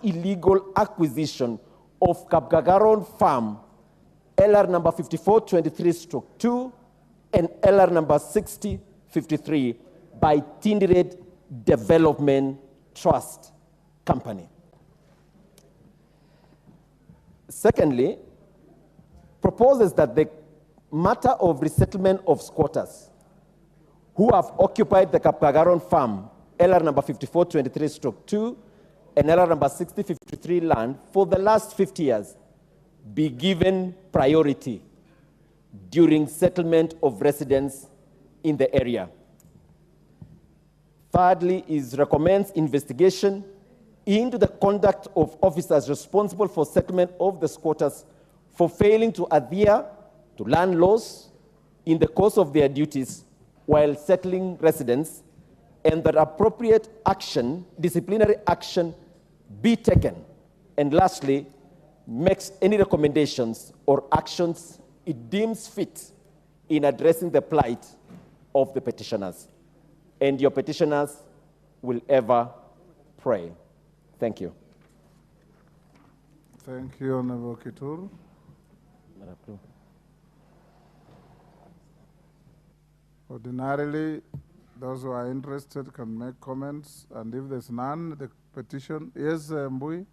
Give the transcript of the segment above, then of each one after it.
illegal acquisition of Kapkagaron Farm, LR number 5423/2 and LR number 6053 by Tindred Development Trust Company. Secondly, proposes that the matter of resettlement of squatters who have occupied the Kapkagaron Farm, LR number 5423/2 and LR number 6053 land for the last 50 years be given priority during settlement of residents in the area. Thirdly, is recommends investigation into the conduct of officers responsible for settlement of the squatters for failing to adhere to land laws in the course of their duties while settling residents, and that appropriate action, disciplinary action, be taken. And lastly, makes any recommendations or actions it deems fit in addressing the plight of the petitioners. And your petitioners will ever pray. Thank you. Thank you, Honorable Kituru. Ordinarily, those who are interested can make comments, and if there's none, the petition. Yes, Mbui,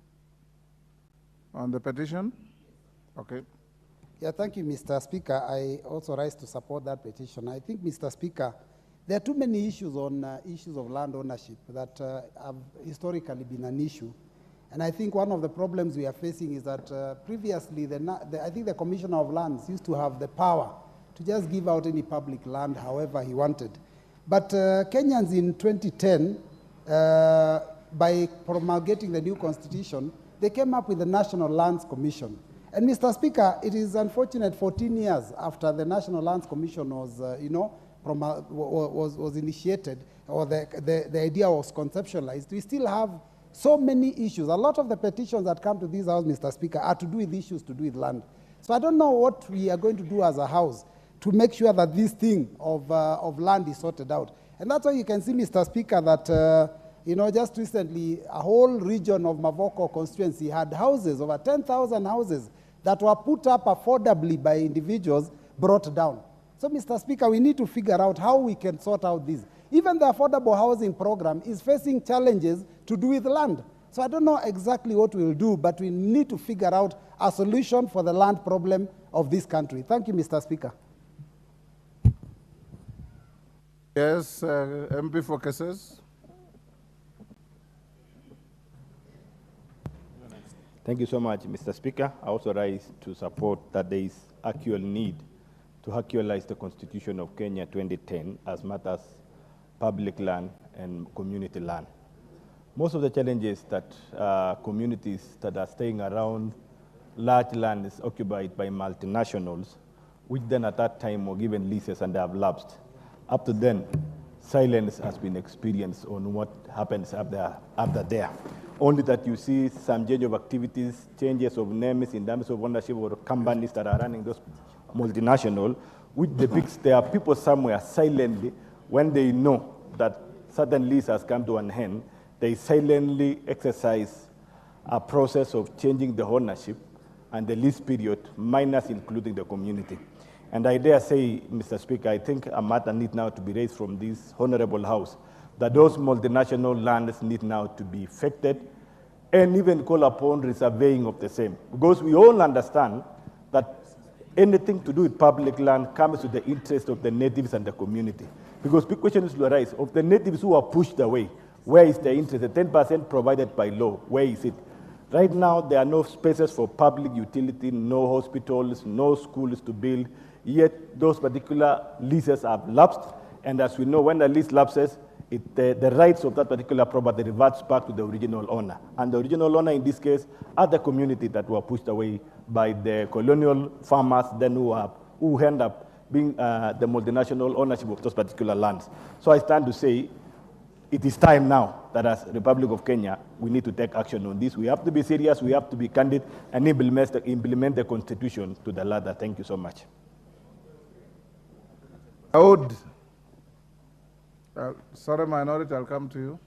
on the petition? Okay. Yeah, thank you, Mr. Speaker. I also rise to support that petition. I think, Mr. Speaker, there are too many issues on issues of land ownership that have historically been an issue. And I think one of the problems we are facing is that previously, I think the Commissioner of Lands used to have the power to just give out any public land however he wanted. But Kenyans in 2010, by promulgating the new constitution, they came up with the National Lands Commission. And Mr. Speaker, it is unfortunate 14 years after the National Lands Commission was, was initiated, or the idea was conceptualized, we still have so many issues. A lot of the petitions that come to this house, Mr. Speaker, are to do with issues to do with land. So I don't know what we are going to do as a house to make sure that this thing of land is sorted out. And that's why you can see, Mr. Speaker, that just recently, a whole region of Mavoko constituency had houses, over 10,000 houses, that were put up affordably by individuals, brought down. So, Mr. Speaker, we need to figure out how we can sort out this. Even the affordable housing program is facing challenges to do with land. So I don't know exactly what we'll do, but we need to figure out a solution for the land problem of this country. Thank you, Mr. Speaker. Yes, MP for cases. Thank you so much, Mr. Speaker. I also rise to support that there is actual need to actualize the Constitution of Kenya 2010 as matters public land and community land. Most of the challenges that communities that are staying around large land is occupied by multinationals, which then at that time were given leases and they have lapsed. Up to then, silence has been experienced on what happens after there. Only that you see some change of activities, changes of names in terms of ownership or companies that are running those multinational, which depicts there are people somewhere silently, when they know that certain lease has come to an end, they silently exercise a process of changing the ownership and the lease period, minus including the community. And I dare say, Mr. Speaker, I think a matter needs now to be raised from this honorable house, that those multinational lands need now to be affected and even call upon resurveying of the same. Because we all understand that anything to do with public land comes to the interest of the natives and the community. Because big question is to arise, of the natives who are pushed away, where is the interest? The 10% provided by law, where is it? Right now, there are no spaces for public utility, no hospitals, no schools to build, yet those particular leases have lapsed, and as we know, when the lease lapses, the rights of that particular property reverts back to the original owner. And the original owner, in this case, are the community that were pushed away by the colonial farmers, then who end up being the multinational ownership of those particular lands. So I stand to say, it is time now that as Republic of Kenya, we need to take action on this. We have to be serious, we have to be candid, and implement the Constitution to the letter. Thank you so much. Sorry, Minority, I'll come to you.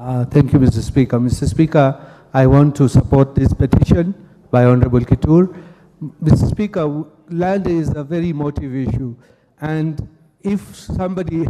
Thank you, Mr. Speaker. Mr. Speaker, I want to support this petition by Honorable Kitur. Mr. Speaker, land is a very emotive issue, and if somebody's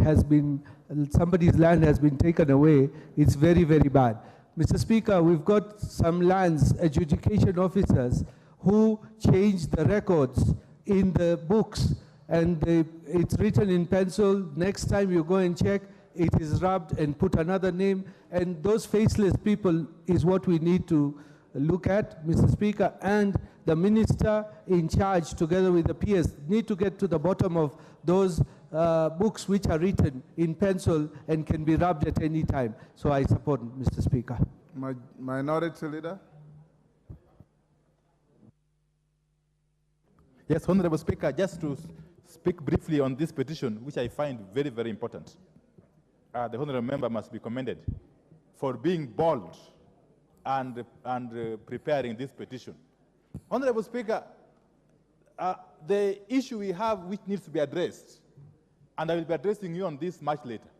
land has been taken away, it's very, very bad. Mr. Speaker, we've got some lands adjudication officers who change the records in the books, and it's written in pencil. Next time you go and check, it is rubbed and put another name, and those faceless people is what we need to look at, Mr. Speaker, and the minister in charge together with the PS need to get to the bottom of those books which are written in pencil and can be rubbed at any time. So I support, Mr. Speaker. Minority Leader. Yes, Honorable Speaker, just to speak briefly on this petition, which I find very, very important. The Honorable Member must be commended for being bold and preparing this petition. Honorable Speaker, the issue we have which needs to be addressed, and I will be addressing you on this much later,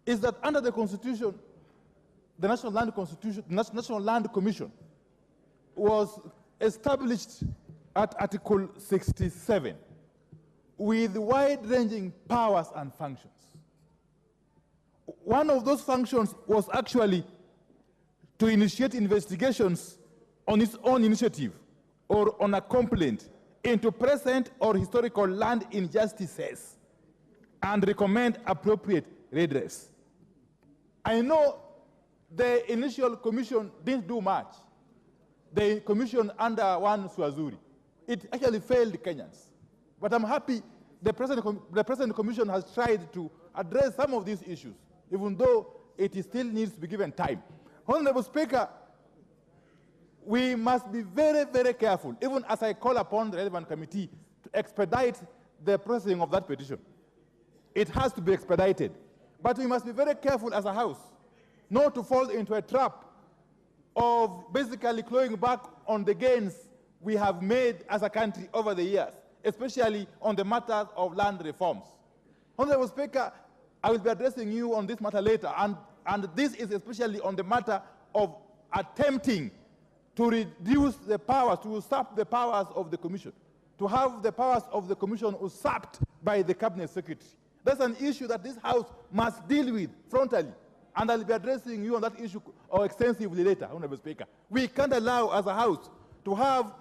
is that under the Constitution, the National Land Commission was established at Article 67 with wide-ranging powers and functions. One of those functions was actually to initiate investigations on its own initiative or on a complaint into present or historical land injustices and recommend appropriate redress. I know the initial commission didn't do much. The commission under one Swazuri, it actually failed Kenyans. But I'm happy the present commission has tried to address some of these issues, even though it still needs to be given time. Honorable Speaker, we must be very, very careful, even as I call upon the relevant committee to expedite the processing of that petition. It has to be expedited. But we must be very careful as a House not to fall into a trap of basically clawing back on the gains we have made as a country over the years, especially on the matters of land reforms. Honorable Speaker, I will be addressing you on this matter later, and this is especially on the matter of attempting to reduce the powers, to usurp the powers of the Commission, to have the powers of the Commission usurped by the Cabinet Secretary. That's an issue that this House must deal with frontally, and I'll be addressing you on that issue extensively later, Honorable Speaker. We can't allow, as a House, to have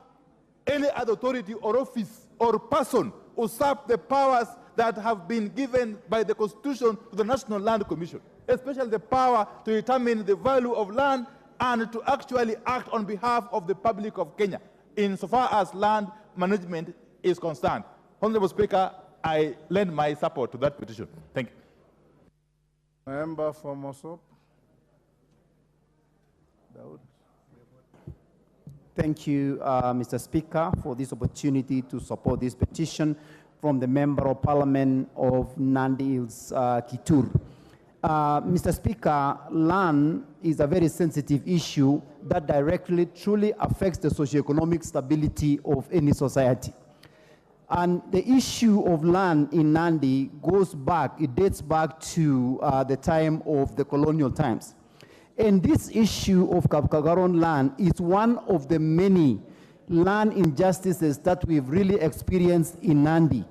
any other authority or office or person usurp the powers that have been given by the Constitution to the National Land Commission, especially the power to determine the value of land and to actually act on behalf of the public of Kenya, insofar as land management is concerned. Honorable Speaker, I lend my support to that petition. Thank you. Member for Mosop. Thank you, Mr. Speaker, for this opportunity to support this petition from the Member of Parliament of Nandi Hills, Kitur. Mr. Speaker, land is a very sensitive issue that directly, truly affects the socioeconomic stability of any society. And the issue of land in Nandi goes back, it dates back to the time of the colonial times. And this issue of Kapkagaron land is one of the many land injustices that we've really experienced in Nandi.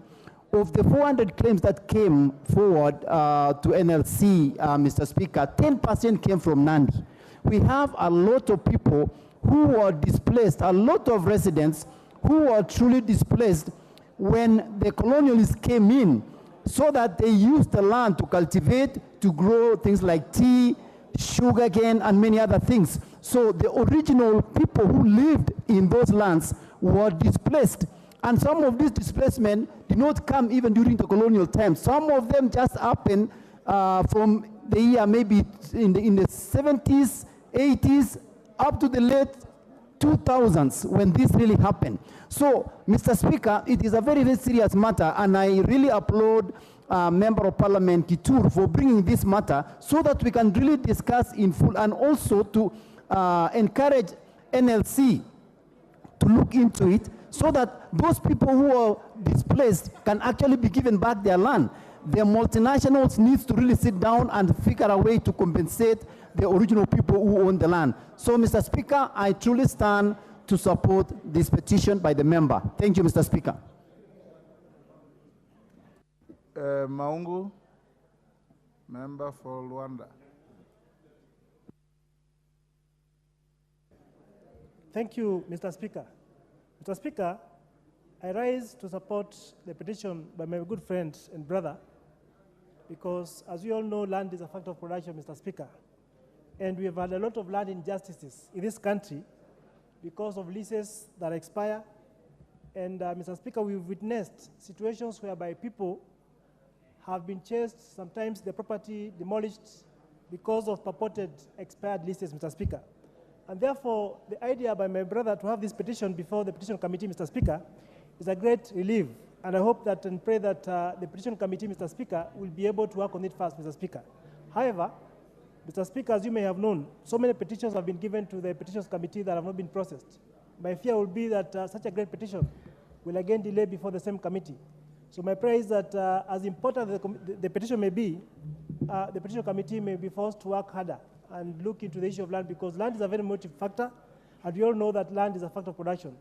Of the 400 claims that came forward to NLC, Mr. Speaker, 10% came from Nandi. We have a lot of people who were displaced, a lot of residents who were truly displaced when the colonialists came in, so that they used the land to cultivate, to grow things like tea, sugarcane, and many other things. So the original people who lived in those lands were displaced. And some of these displacement did not come even during the colonial times. Some of them just happened from the year maybe in the 70s, 80s, up to the late 2000s when this really happened. So, Mr. Speaker, it is a very, very serious matter, and I really applaud Member of Parliament Kitur for bringing this matter so that we can really discuss in full, and also to encourage NLC to look into it so that those people who are displaced can actually be given back their land. The multinationals need to really sit down and figure a way to compensate the original people who own the land. So, Mr. Speaker, I truly stand to support this petition by the member. Thank you, Mr. Speaker. Maungu, member for Luanda. Thank you, Mr. Speaker. Mr. Speaker, I rise to support the petition by my good friend and brother because, as we all know, land is a factor of production, Mr. Speaker. And we have had a lot of land injustices in this country because of leases that expire. And, Mr. Speaker, we've witnessed situations whereby people have been chased, sometimes the property demolished because of purported expired leases, Mr. Speaker. And therefore, the idea by my brother to have this petition before the petition committee, Mr. Speaker, is a great relief. And I hope that and pray that the petition committee, Mr. Speaker, will be able to work on it fast, Mr. Speaker. However, Mr. Speaker, as you may have known, so many petitions have been given to the petitions committee that have not been processed. My fear will be that such a great petition will again delay before the same committee. So my prayer is that as important as the petition may be, the petition committee may be forced to work harder and look into the issue of land, because land is a very motive factor, and we all know that land is a factor of production.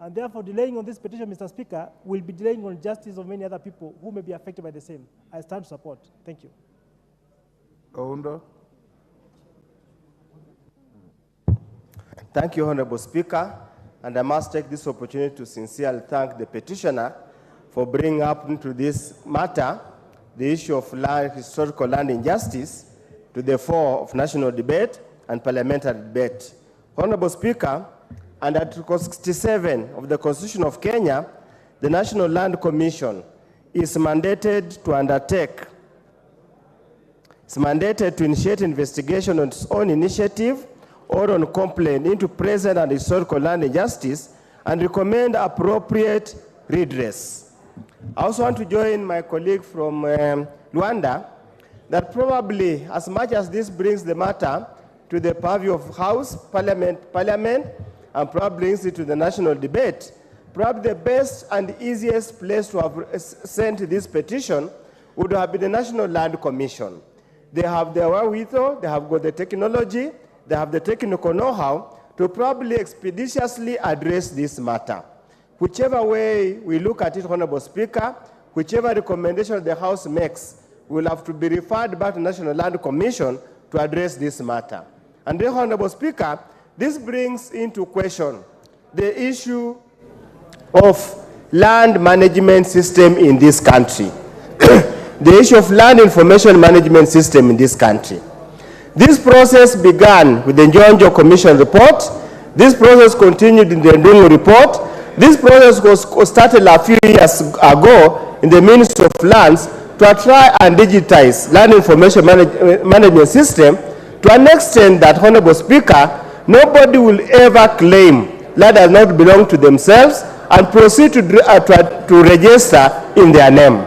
And therefore, delaying on this petition, Mr. Speaker, will be delaying on justice of many other people who may be affected by the same. I stand to support. Thank you. Oundo. Thank you, Honorable Speaker, and I must take this opportunity to sincerely thank the petitioner for bringing up into this matter the issue of land, historical land injustice to the fore of national debate and parliamentary debate. Honorable Speaker, under Article 67 of the Constitution of Kenya, the National Land Commission is mandated to initiate investigation on its own initiative or on complaint into present and historical land injustice and recommend appropriate redress. I also want to join my colleague from Luanda that probably, as much as this brings the matter to the purview of House, Parliament, and probably brings it to the national debate, probably the best and easiest place to have sent this petition would have been the National Land Commission. They have the wherewithal, they have got the technology, they have the technical know-how to probably expeditiously address this matter. Whichever way we look at it, Honorable Speaker, whichever recommendation the House makes will have to be referred back to the National Land Commission to address this matter. And then, Honorable Speaker, this brings into question the issue of land management system in this country. The issue of land information management system in this country. This process began with the Njonjo Commission report. This process continued in the Ndungu report. This process was started a few years ago in the Ministry of Lands to try and digitize land information management system to an extent that, Honorable Speaker, nobody will ever claim land does not belong to themselves and proceed to register in their name.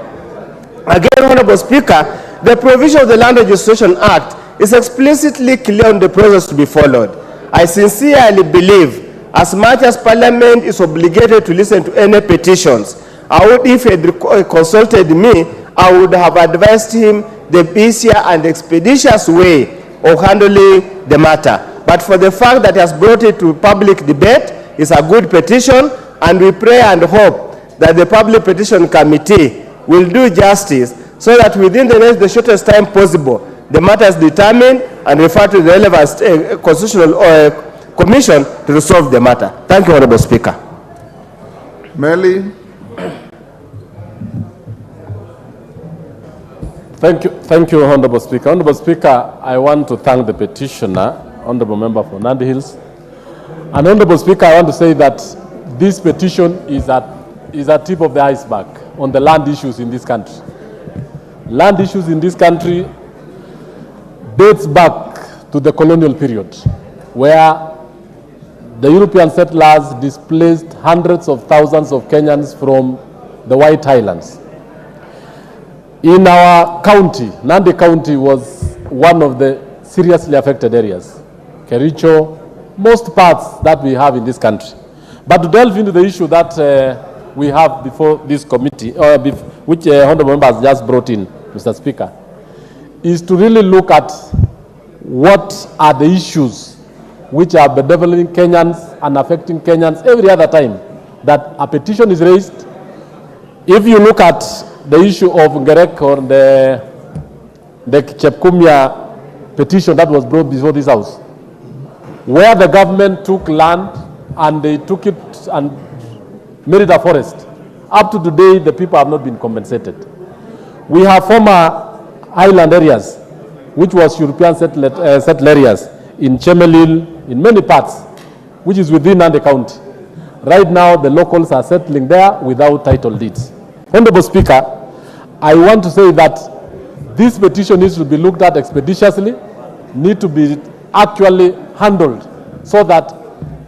Again, Honorable Speaker, the provision of the Land Registration Act is explicitly clear on the process to be followed. I sincerely believe, as much as Parliament is obligated to listen to any petitions, I would, if he had consulted me, I would have advised him the easier and expeditious way of handling the matter. But for the fact that he has brought it to public debate, it's a good petition, and we pray and hope that the Public Petition Committee will do justice so that within the shortest time possible, the matter is determined and referred to the relevant constitutional commission to resolve the matter. Thank you, Honorable Speaker. Melly. Thank you, Honorable Speaker. Honorable Speaker, I want to thank the petitioner, Honorable Member for Nandi Hills. And Honorable Speaker, I want to say that this petition is a tip of the iceberg on the land issues in this country. Land issues in this country dates back to the colonial period, where the European settlers displaced hundreds of thousands of Kenyans from the White Highlands. In our county, Nandi County was one of the seriously affected areas. Kericho, most parts that we have in this country. But to delve into the issue that we have before this committee, which Honorable Member has just brought in, Mr. Speaker, is to really look at what are the issues which are bedeviling Kenyans and affecting Kenyans every other time that a petition is raised. If you look at the issue of Ngerek or the Chepkumia petition that was brought before this house, where the government took land and they took it and made it a forest. Up to today, the people have not been compensated. We have former highland areas, which was European settled areas in Chemelil, in many parts, which is within Nandi County. Right now, the locals are settling there without title deeds. Honorable Speaker, I want to say that this petition needs to be looked at expeditiously, need to be actually handled so that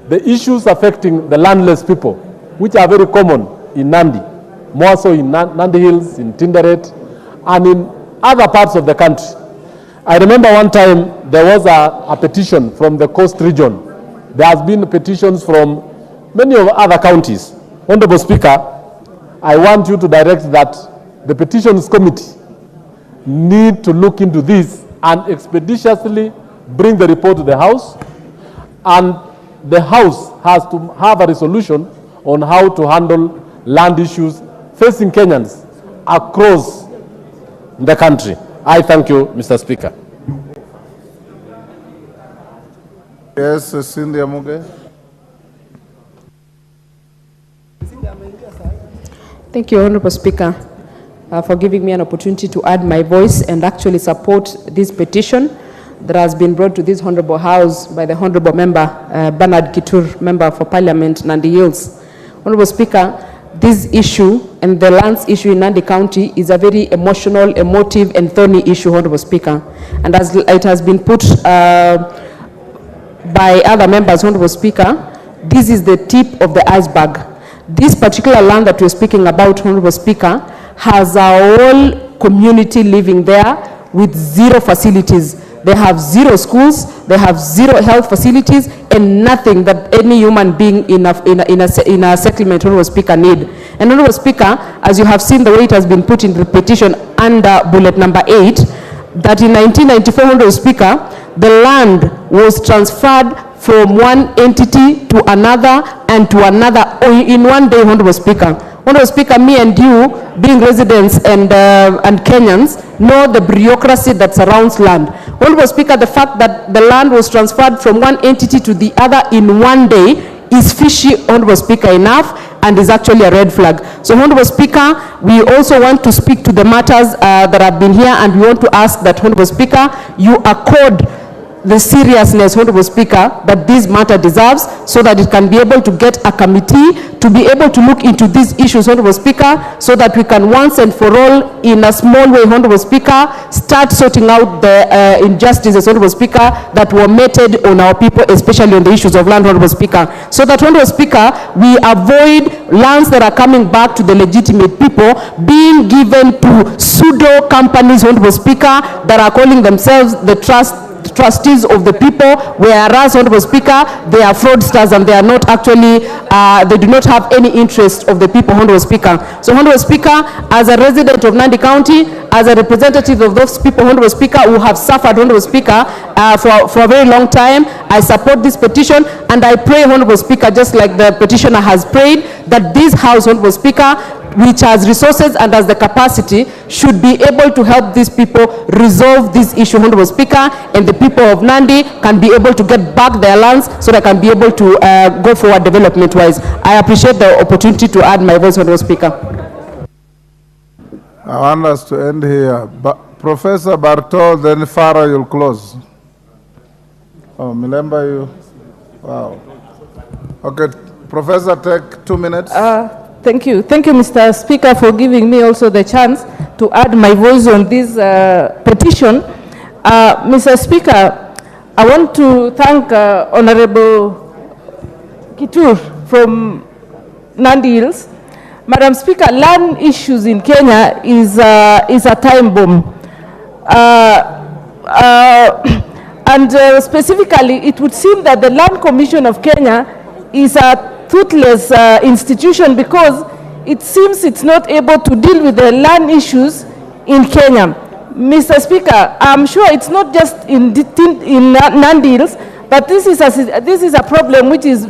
the issues affecting the landless people, which are very common in Nandi, more so in Nandi Hills, in Tinderet, and in other parts of the country. I remember one time there was a petition from the coast region. There has been petitions from many of other counties. Honorable Speaker, I want you to direct that the petitions committee need to look into this and expeditiously bring the report to the House, and the House has to have a resolution on how to handle land issues facing Kenyans across the country. I thank you, Mr. Speaker. Yes, Cynthia Muge. Thank you, Honorable Speaker, for giving me an opportunity to add my voice and actually support this petition that has been brought to this Honorable House by the Honorable Member, Bernard Kitur, Member for Parliament, Nandi Hills. Honorable Speaker, this issue and the lands issue in Nandi County is a very emotional, emotive, and thorny issue, Honorable Speaker. And as it has been put by other members, Honorable Speaker, this is the tip of the iceberg. This particular land that we're speaking about, Honorable Speaker, has a whole community living there with zero facilities. They have zero schools, they have zero health facilities, and nothing that any human being in a settlement, Honorable Speaker, need. And Honorable Speaker, as you have seen the way it has been put in the petition under bullet number 8, that in 1994, Honorable Speaker, the land was transferred from one entity to another and to another in one day, Honorable Speaker. Honorable Speaker, me and you, being residents and Kenyans, know the bureaucracy that surrounds land. Honorable Speaker, the fact that the land was transferred from one entity to the other in one day is fishy, Honorable Speaker, enough, and is actually a red flag. So, Honorable Speaker, we also want to speak to the matters that have been here, and we want to ask that, Honorable Speaker, you accord the seriousness, Honorable Speaker, that this matter deserves, so that it can be able to get a committee to be able to look into these issues, Honorable Speaker, so that we can once and for all, in a small way, Honorable Speaker, start sorting out the injustices, Honorable Speaker, that were meted on our people, especially on the issues of land, Honorable Speaker. So that, Honorable Speaker, we avoid lands that are coming back to the legitimate people being given to pseudo companies, Honorable Speaker, that are calling themselves the trustees of the people, whereas, Honorable Speaker, they are fraudsters and they are not actually, they do not have any interest of the people, Honorable Speaker. So, Honorable Speaker, as a resident of Nandi County, as a representative of those people, Honorable Speaker, who have suffered, Honorable Speaker, for a very long time, I support this petition, and I pray, Honorable Speaker, just like the petitioner has prayed, that this House, Honorable Speaker, which has resources and has the capacity, should be able to help these people resolve this issue, Honorable Speaker, and the people of Nandi can be able to get back their lands so they can be able to go forward development-wise. I appreciate the opportunity to add my voice, Honorable Speaker. I want us to end here. Professor Bartol, then Farah, you'll close. Oh, Milemba, you? Wow. Okay, Professor, take 2 minutes. Thank you. Thank you, Mr. Speaker, for giving me also the chance to add my voice on this petition. Mr. Speaker, I want to thank Honorable Kitur from Nandi Hills. Madam Speaker, land issues in Kenya is a time bomb. And specifically, it would seem that the Land Commission of Kenya is a toothless institution, because it seems it's not able to deal with the land issues in Kenya. Mr. Speaker, I'm sure it's not just in Nandi Hills, but this is a problem which is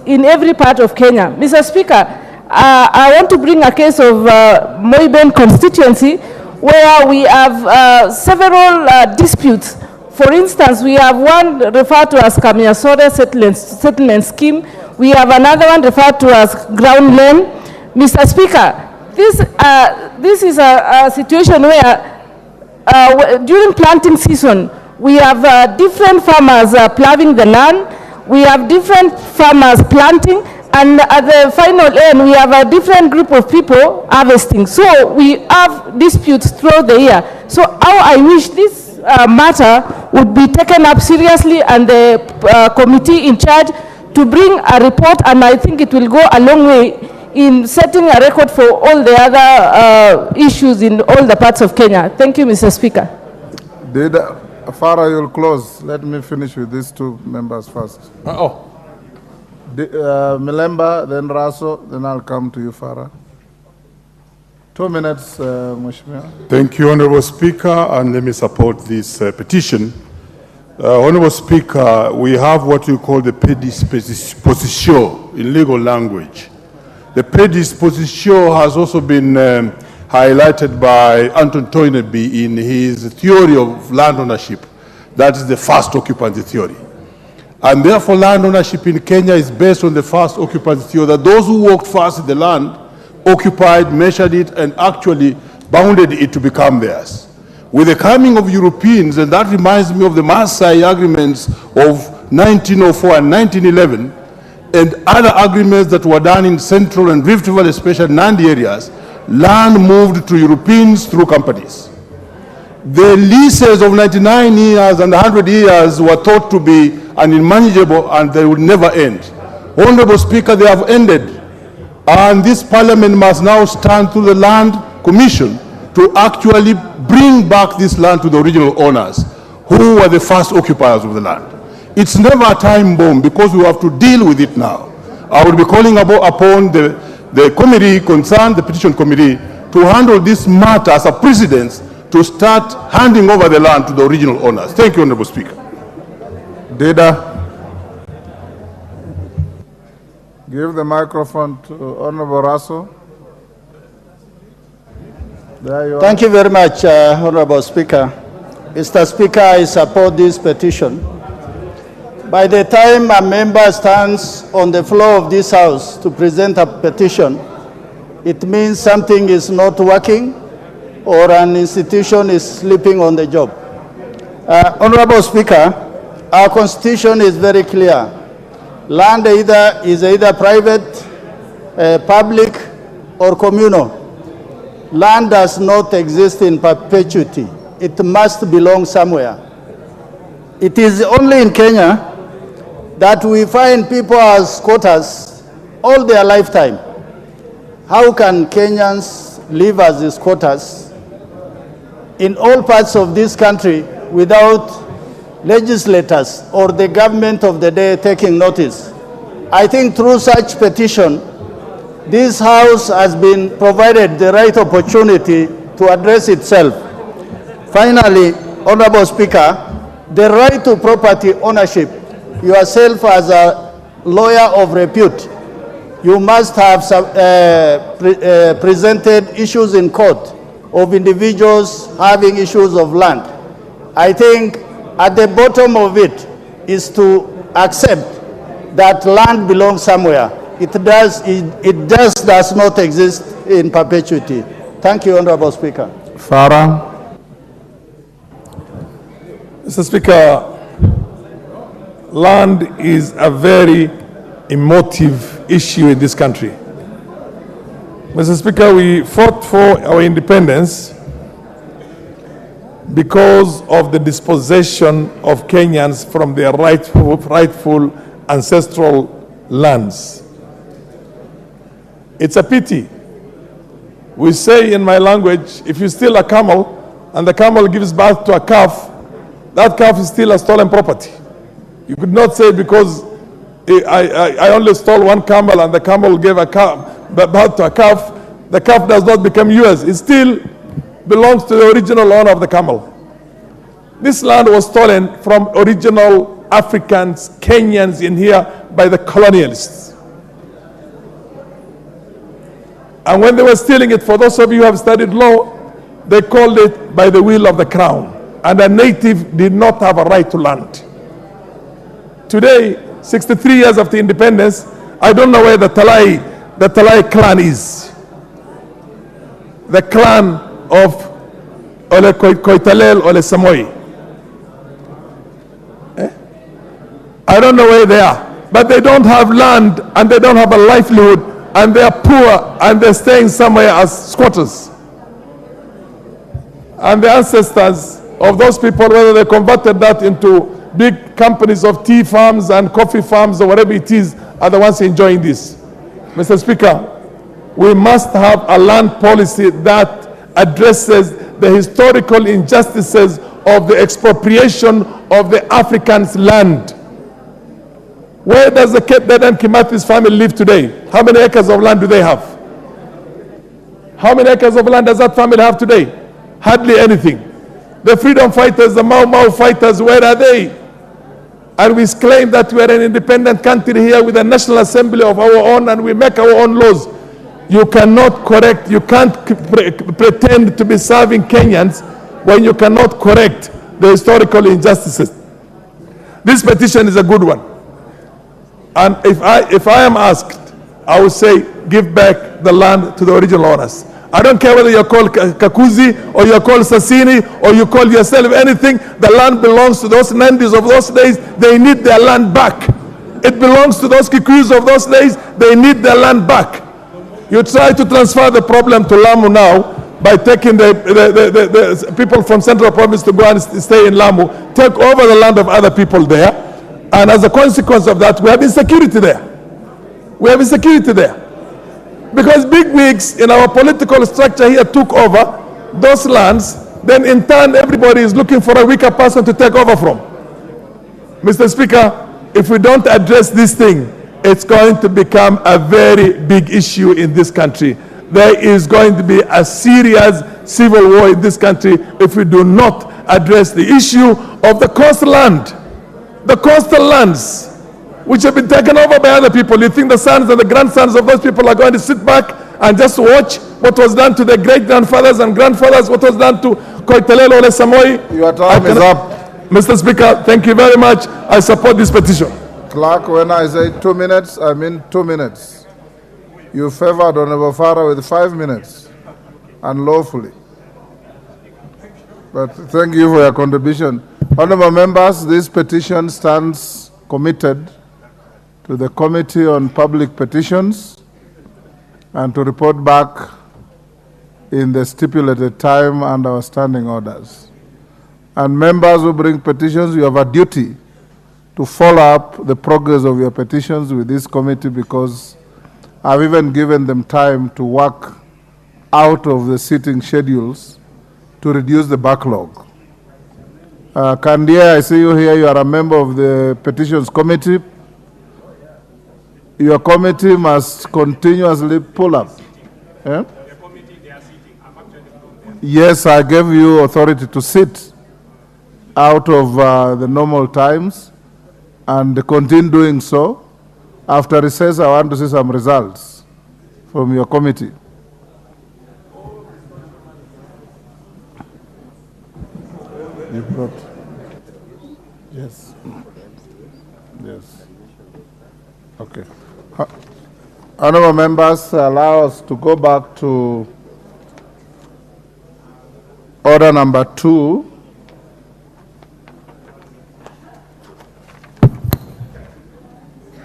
in every part of Kenya. Mr. Speaker, I want to bring a case of Moiben constituency where we have several disputes. For instance, we have one referred to as Kamiasore settlement scheme. We have another one referred to as ground loan. Mr. Speaker, this is a situation where during planting season, we have different farmers plowing the land, we have different farmers planting, and at the final end, we have a different group of people harvesting. So we have disputes throughout the year. So how I wish this matter would be taken up seriously, and the committee in charge to bring a report, and I think it will go a long way in setting a record for all the other issues in all the parts of Kenya. Thank you, Mr. Speaker. Farah, you'll close. Let me finish with these two members first. Milemba, then Raso, then I'll come to you, Farah. 2 minutes, Mheshimiwa. Thank you, Honorable Speaker, and let me support this petition. Honorable Speaker, we have what we call the predisposition in legal language. The predisposition has also been highlighted by Anton Toynbee in his theory of land ownership. That is the first occupancy theory. And therefore, land ownership in Kenya is based on the first occupancy theory, that those who walked first in the land occupied, measured it, and actually bounded it to become theirs. With the coming of Europeans, and that reminds me of the Maasai agreements of 1904 and 1911, and other agreements that were done in Central and Rift Valley, especially Nandi areas, land moved to Europeans through companies. The leases of 99 years and 100 years were thought to be unmanageable, and they would never end. Honorable Speaker, they have ended. And this Parliament must now stand to the Land Commission to actually bring back this land to the original owners, who were the first occupiers of the land. It's never a time bomb, because we have to deal with it now. I will be calling upon the committee concerned, the petition committee, to handle this matter as a precedent to start handing over the land to the original owners. Thank you, Honorable Speaker. Dida. Give the microphone to Honorable Raso. There you are. Thank you very much, Honorable Speaker. Mr. Speaker, I support this petition. By the time a member stands on the floor of this House to present a petition, it means something is not working or an institution is sleeping on the job. Honorable Speaker, our Constitution is very clear. Land is either private, public, or communal. Land does not exist in perpetuity. It must belong somewhere. It is only in Kenya that we find people as squatters all their lifetime. How can Kenyans live as squatters in all parts of this country without legislators or the government of the day taking notice? I think through such petition, this House has been provided the right opportunity to address itself. Finally, Honorable Speaker, the right to property ownership, yourself as a lawyer of repute, you must have presented issues in court of individuals having issues of land. I think at the bottom of it is to accept that land belongs somewhere. It just does not exist in perpetuity. Thank you, Honorable Speaker. Farah. Mr. Speaker, land is a very emotive issue in this country. Mr. Speaker, we fought for our independence because of the dispossession of Kenyans from their rightful ancestral lands. It's a pity. We say in my language, if you steal a camel and the camel gives birth to a calf, that calf is still a stolen property. You could not say because I only stole one camel and the camel gave birth to a calf, the calf does not become yours. It's still belongs to the original owner of the camel. This land was stolen from original Africans, Kenyans in here by the colonialists. And when they were stealing it, for those of you who have studied law, they called it by the will of the crown. And a native did not have a right to land. Today, 63 years after independence, I don't know where the Talai clan is. The clan of Ole Koitalel, Ole Samoy. I don't know where they are. But they don't have land and they don't have a livelihood and they are poor and they're staying somewhere as squatters. And the ancestors of those people, whether they converted that into big companies of tea farms and coffee farms or whatever it is, are the ones enjoying this. Mr. Speaker, we must have a land policy that addresses the historical injustices of the expropriation of the Africans' land. Where does the Dedan Kimathi's family live today? How many acres of land do they have? How many acres of land does that family have today? Hardly anything. The freedom fighters, the Mau Mau fighters, where are they? And we claim that we are an independent country here with a national assembly of our own and we make our own laws. You cannot correct, you can't pretend to be serving Kenyans when you cannot correct the historical injustices. This petition is a good one. And if I am asked, I will say, give back the land to the original owners. I don't care whether you're called Kakuzi or you're called Sassini or you call yourself anything. The land belongs to those Nandis of those days. They need their land back. It belongs to those Kikuyus of those days. They need their land back. You try to transfer the problem to Lamu now by taking the people from Central Province to go and stay in Lamu, take over the land of other people there. And as a consequence of that, we have insecurity there. We have insecurity there. Because big wigs in our political structure here took over those lands, then in turn everybody is looking for a weaker person to take over from. Mr. Speaker, if we don't address this thing, it's going to become a very big issue in this country. There is going to be a serious civil war in this country if we do not address the issue of the coastal land. The coastal lands, which have been taken over by other people. You think the sons and the grandsons of those people are going to sit back and just watch what was done to their great-grandfathers and grandfathers, what was done to Koitalelo Ole Samoy? Your time is up. Mr. Speaker, thank you very much. I support this petition. Clerk, when I say 2 minutes, I mean 2 minutes. You favored Honorable Farah with 5 minutes, unlawfully. But thank you for your contribution. Honorable members, this petition stands committed to the Committee on Public Petitions and to report back in the stipulated time and our standing orders. And members who bring petitions, you have a duty to follow up the progress of your petitions with this committee, because I've even given them time to work out of the sitting schedules to reduce the backlog. Kandia, I see you here. You are a member of the Petitions Committee. Your committee must continuously pull up. Eh? Yes, I gave you authority to sit out of the normal times and continue doing so. After recess, I want to see some results from your committee. You've got, yes, yes, okay. Honorable members, allow us to go back to order number 2.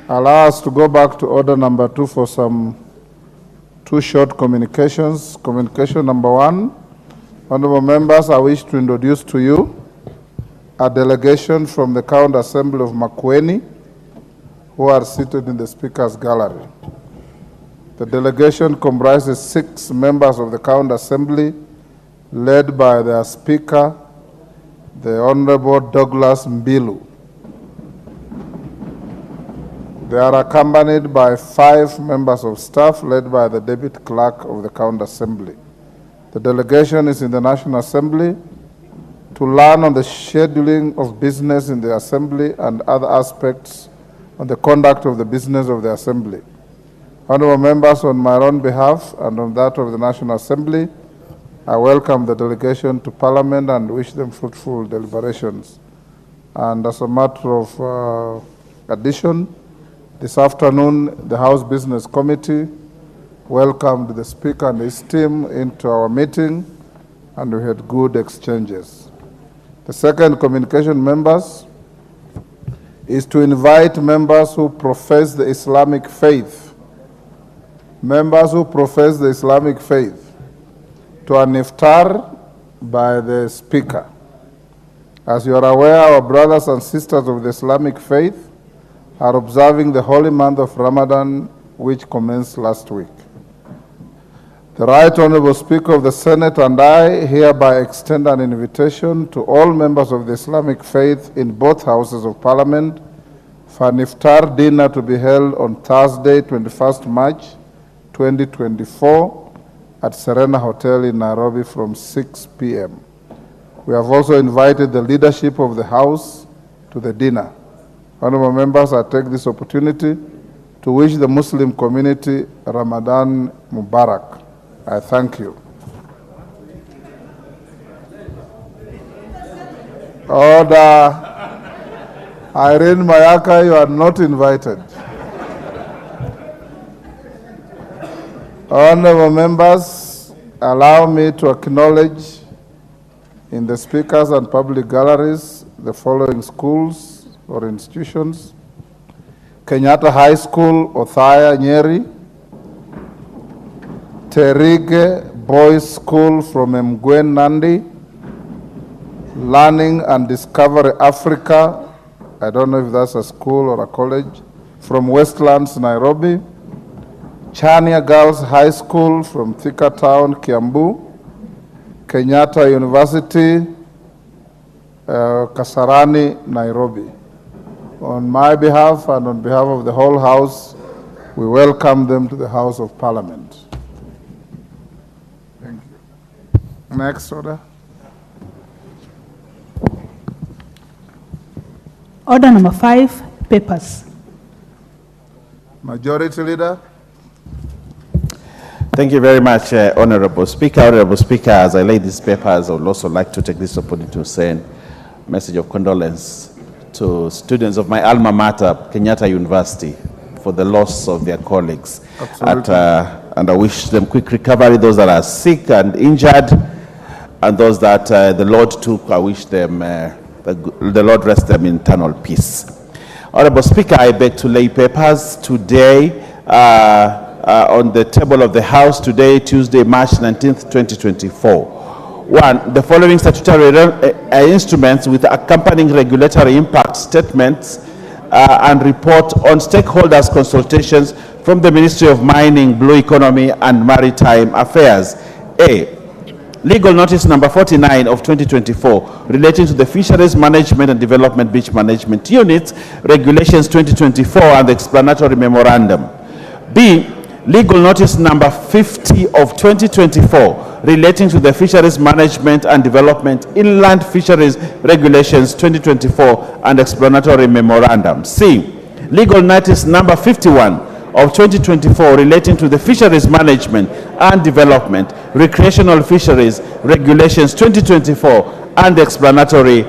Allow us to go back to order number 2 for some 2 short communications. Communication number 1. Honorable members, I wish to introduce to you a delegation from the County Assembly of Makueni who are seated in the Speaker's Gallery. The delegation comprises 6 members of the County Assembly, led by their Speaker, the Honorable Douglas Mbilu. They are accompanied by 5 members of staff, led by the Deputy Clerk of the County Assembly. The delegation is in the National Assembly to learn on the scheduling of business in the Assembly and other aspects on the conduct of the business of the Assembly. Honorable members, on my own behalf and on that of the National Assembly, I welcome the delegation to Parliament and wish them fruitful deliberations. And as a matter of addition, this afternoon, the House Business Committee welcomed the Speaker and his team into our meeting, and we had good exchanges. The second communication, members, is to invite members who profess the Islamic faith, members who profess the Islamic faith, to an iftar by the Speaker. As you are aware, our brothers and sisters of the Islamic faith are observing the holy month of Ramadan, which commenced last week. The Right Honorable Speaker of the Senate and I hereby extend an invitation to all members of the Islamic faith in both houses of Parliament for an iftar dinner to be held on Thursday, 21st March 2024 at Serena Hotel in Nairobi from 6 p.m. We have also invited the leadership of the House to the dinner. Honorable members, I take this opportunity to wish the Muslim community Ramadan Mubarak. I thank you. Order. Irene Mayaka, you are not invited. Honorable members, allow me to acknowledge in the speakers and public galleries the following schools or institutions: Kenyatta High School, Othaya, Nyeri; Terige Boys School from Mgwen, Nandi; Learning and Discovery Africa, I don't know if that's a school or a college, from Westlands, Nairobi; Chania Girls High School from Thika Town, Kiambu; Kenyatta University, Kasarani, Nairobi. On my behalf and on behalf of the whole House, we welcome them to the House of Parliament. Thank you. Next order. Order number 5, papers. Majority Leader. Thank you very much, Honorable Speaker. Honorable Speaker, as I lay these papers, I would also like to take this opportunity to send a message of condolence to students of my alma mater, Kenyatta University, for the loss of their colleagues. And I wish them quick recovery, those that are sick and injured, and those that the Lord took, I wish them, the Lord rest them in eternal peace. Honorable Speaker, I beg to lay papers today on the table of the House today, Tuesday, March 19th, 2024. 1, the following statutory instruments with accompanying regulatory impact statements and report on stakeholders' consultations from the Ministry of Mining, Blue Economy and Maritime Affairs. A, legal notice number 49 of 2024 relating to the Fisheries Management and Development Beach Management Units, Regulations 2024 and the explanatory memorandum. B, legal notice number 50 of 2024 relating to the Fisheries Management and Development Inland Fisheries Regulations 2024 and explanatory memorandum. C, legal notice number 51 of 2024 relating to the Fisheries Management and Development Recreational Fisheries Regulations 2024 and the explanatory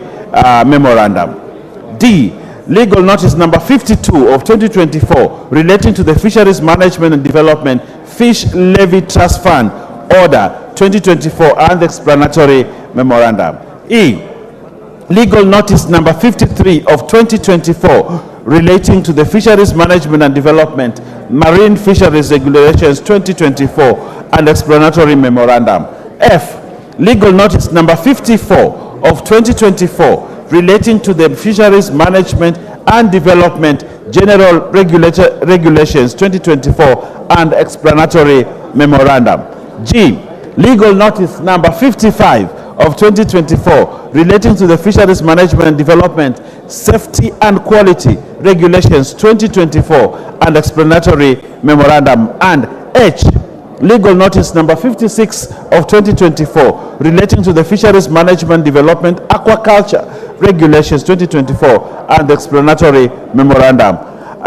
memorandum. D, legal notice number 52 of 2024 relating to the Fisheries Management and Development Fish Levy Trust Fund Order 2024 and the explanatory memorandum. E, legal notice number 53 of 2024 relating to the Fisheries Management and Development Marine Fisheries Regulations 2024 and explanatory memorandum. F, legal notice number 54 of 2024 relating to the Fisheries Management and Development General Regulations 2024 and explanatory memorandum. G, legal notice number 55 of 2024 relating to the Fisheries Management and Development Safety and Quality Regulations 2024 and explanatory memorandum. And H, legal notice number 56 of 2024 relating to the Fisheries Management Development Aquaculture Regulations 2024 and the explanatory memorandum.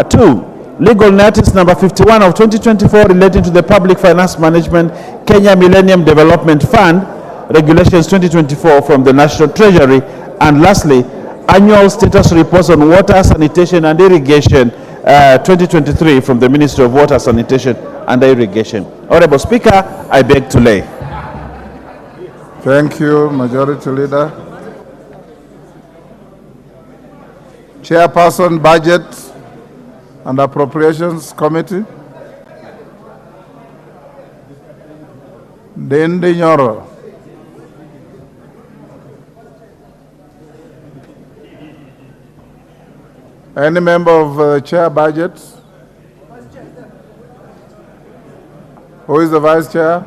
2. Legal notice number 51 of 2024 relating to the Public Finance Management Kenya Millennium Development Fund Regulations 2024 from the National Treasury. And lastly, annual status reports on water, sanitation and irrigation 2023 from the Ministry of Water, Sanitation and Irrigation. Honorable Speaker, I beg to lay. Thank you, Majority Leader. Chairperson, Budget and Appropriations Committee. Dendi Nyoro. Any member of Chair Budget? Who is the Vice Chair?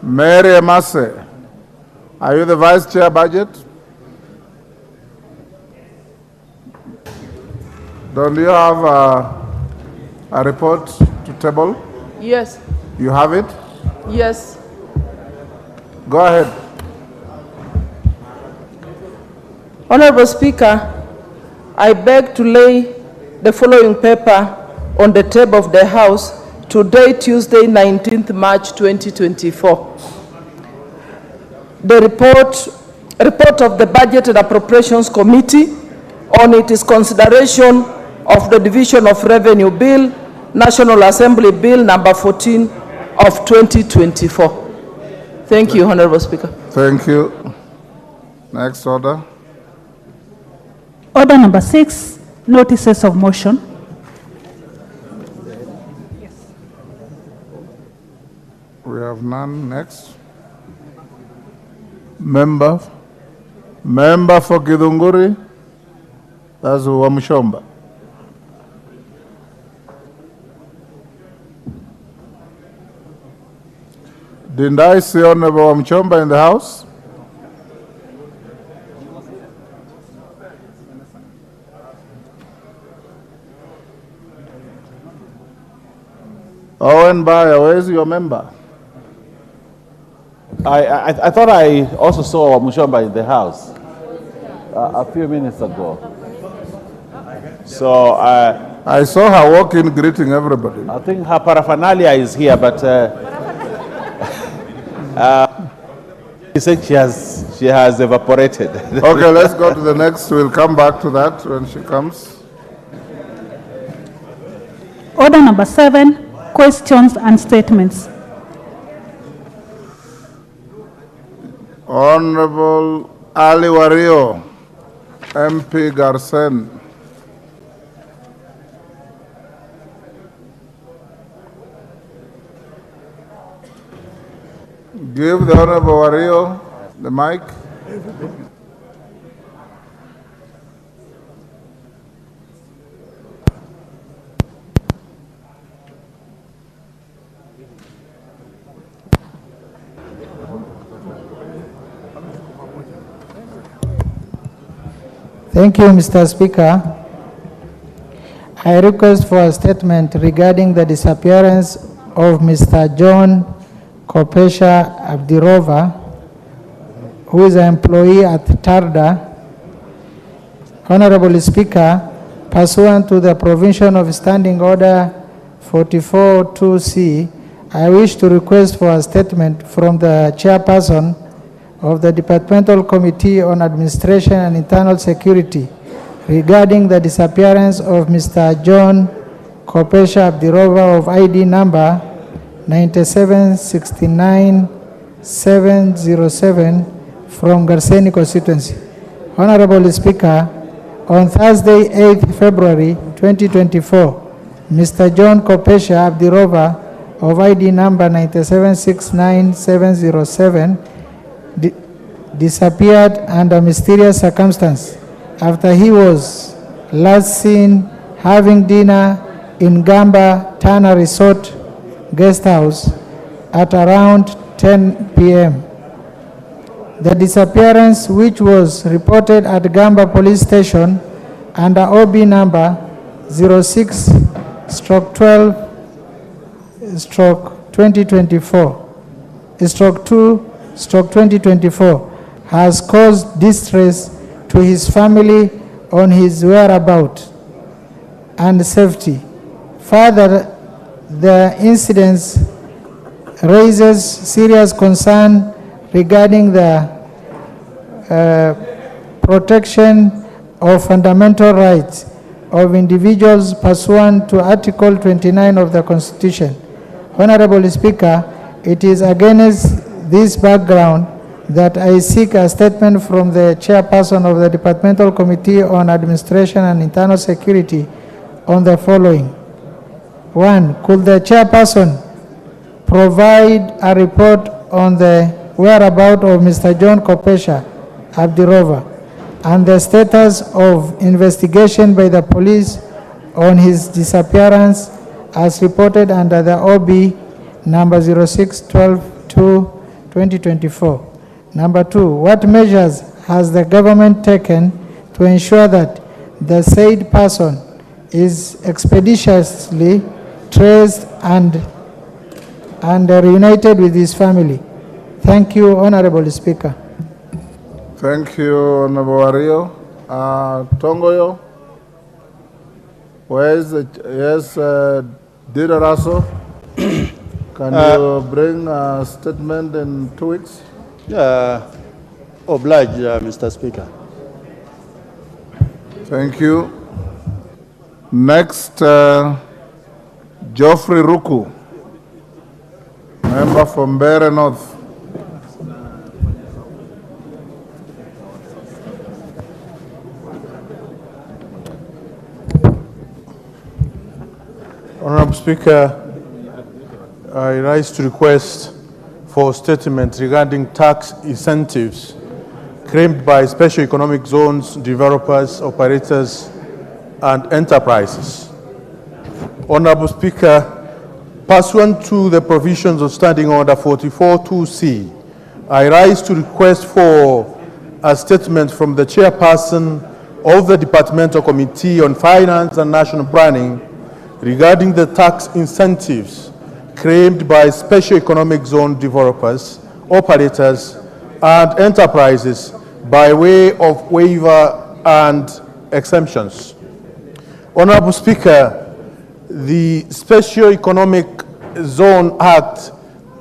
Mary Emase. Are you the Vice Chair Budget? Don't you have a report to table? Yes. You have it? Yes. Go ahead. Honorable Speaker, I beg to lay the following paper on the table of the House today, Tuesday, 19th March 2024. The report of the Budget and Appropriations Committee on its consideration of the Division of Revenue Bill, National Assembly Bill number 14 of 2024. Thank you, Honorable Speaker. Thank you. Next order. Order number 6, notices of motion. We have none. Next. Member for Githunguri. That's Wamshomba. Didn't I see Honorable Wamchomba in the House? Owen Baya, where is your member? I thought I also saw Mushomba in the House a few minutes ago. So I saw her walking, greeting everybody. I think her paraphernalia is here, but she said she has evaporated. Okay, let's go to the next. We'll come back to that when she comes. Order number 7, questions and statements. Honorable Ali Wario, MP Garsen. Give the Honorable Wario the mic. Thank you, Mr. Speaker. I request for a statement regarding the disappearance of Mr. John Kopesha Abdirova, who is an employee at TARDA. Honorable Speaker, pursuant to the provision of Standing Order 44.2c, I wish to request for a statement from the chairperson of the Departmental Committee on Administration and Internal Security regarding the disappearance of Mr. John Kopesha Abdirova of ID number 9769707 from Garseni constituency. Honorable Speaker, on Thursday, 8th February 2024, Mr. John Kopesha Abdirova of ID number 9769707 disappeared under mysterious circumstance after he was last seen having dinner in Gamba Tana Resort Guest House at around 10 p.m. The disappearance, which was reported at Gamba Police Station under OB number 06/12 2024 has caused distress to his family on his whereabouts and safety. Further, the incident raises serious concern regarding the protection of fundamental rights of individuals pursuant to Article 29 of the Constitution. Honorable Speaker, it is against this background that I seek a statement from the chairperson of the Departmental Committee on Administration and Internal Security on the following. 1. Could the chairperson provide a report on the whereabouts of Mr. John Kopesha Abdirova and the status of investigation by the police on his disappearance as reported under the OB number 06-12-2024. Number 2, what measures has the government taken to ensure that the said person is expeditiously traced and reunited with his family? Thank you, Honorable Speaker. Thank you, Honorable Wario. Tongoyo, where is the, yes, Dida Raso, can you bring a statement in 2 weeks? Obliged, Mr. Speaker. Thank you. Next, Geoffrey Ruku, member from Mbeere North. Honorable Speaker, I rise to request for a statement regarding tax incentives claimed by special economic zones, developers, operators, and enterprises. Honorable Speaker, pursuant to the provisions of Standing Order 44-2C, I rise to request for a statement from the chairperson of the Departmental Committee on Finance and National Planning regarding the tax incentives claimed by special economic zone developers, operators, and enterprises by way of waiver and exemptions. Honorable Speaker, the Special Economic Zone Act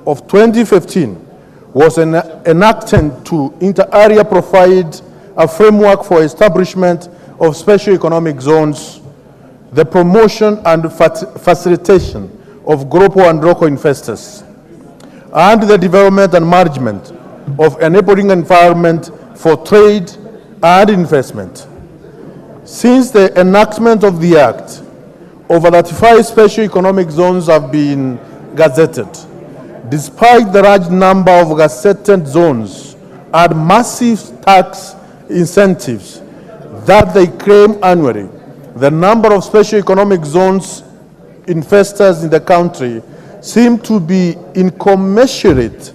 of 2015 was enacted to inter alia provide a framework for establishment of special economic zones, the promotion and facilitation of global and local investors, and the development and management of enabling environment for trade and investment. Since the enactment of the Act, over 35 special economic zones have been gazetted. Despite the large number of gazetted zones and massive tax incentives that they claim annually, the number of special economic zones investors in the country seem to be incommensurate,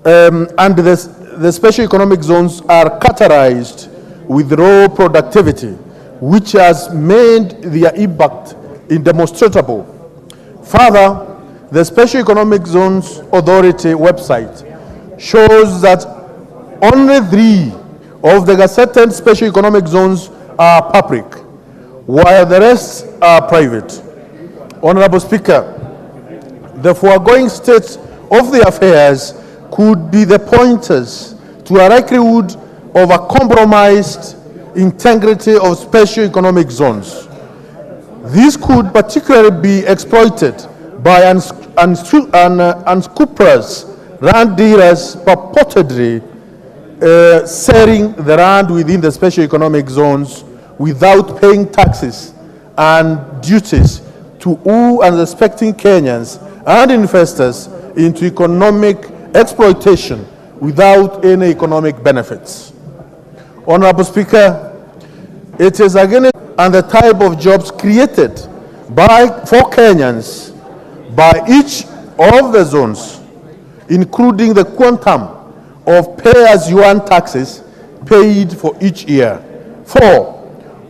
and the special economic zones are categorized with low productivity, which has made their impact indemonstrable. Further, the Special Economic Zones Authority website shows that only 3 of the gazetted special economic zones are public, while the rest are private. Honorable Speaker, the foregoing state of the affairs could be the pointers to a likelihood of a compromised integrity of special economic zones. This could particularly be exploited by unscrupulous land dealers purportedly selling the land within the special economic zones without paying taxes and duties to who unsuspecting Kenyans and investors into economic exploitation without any economic benefits. Honorable Speaker, it is again and the type of jobs created for Kenyans by each of the zones, including the quantum of pay-as-you-earn taxes paid for each year. 4,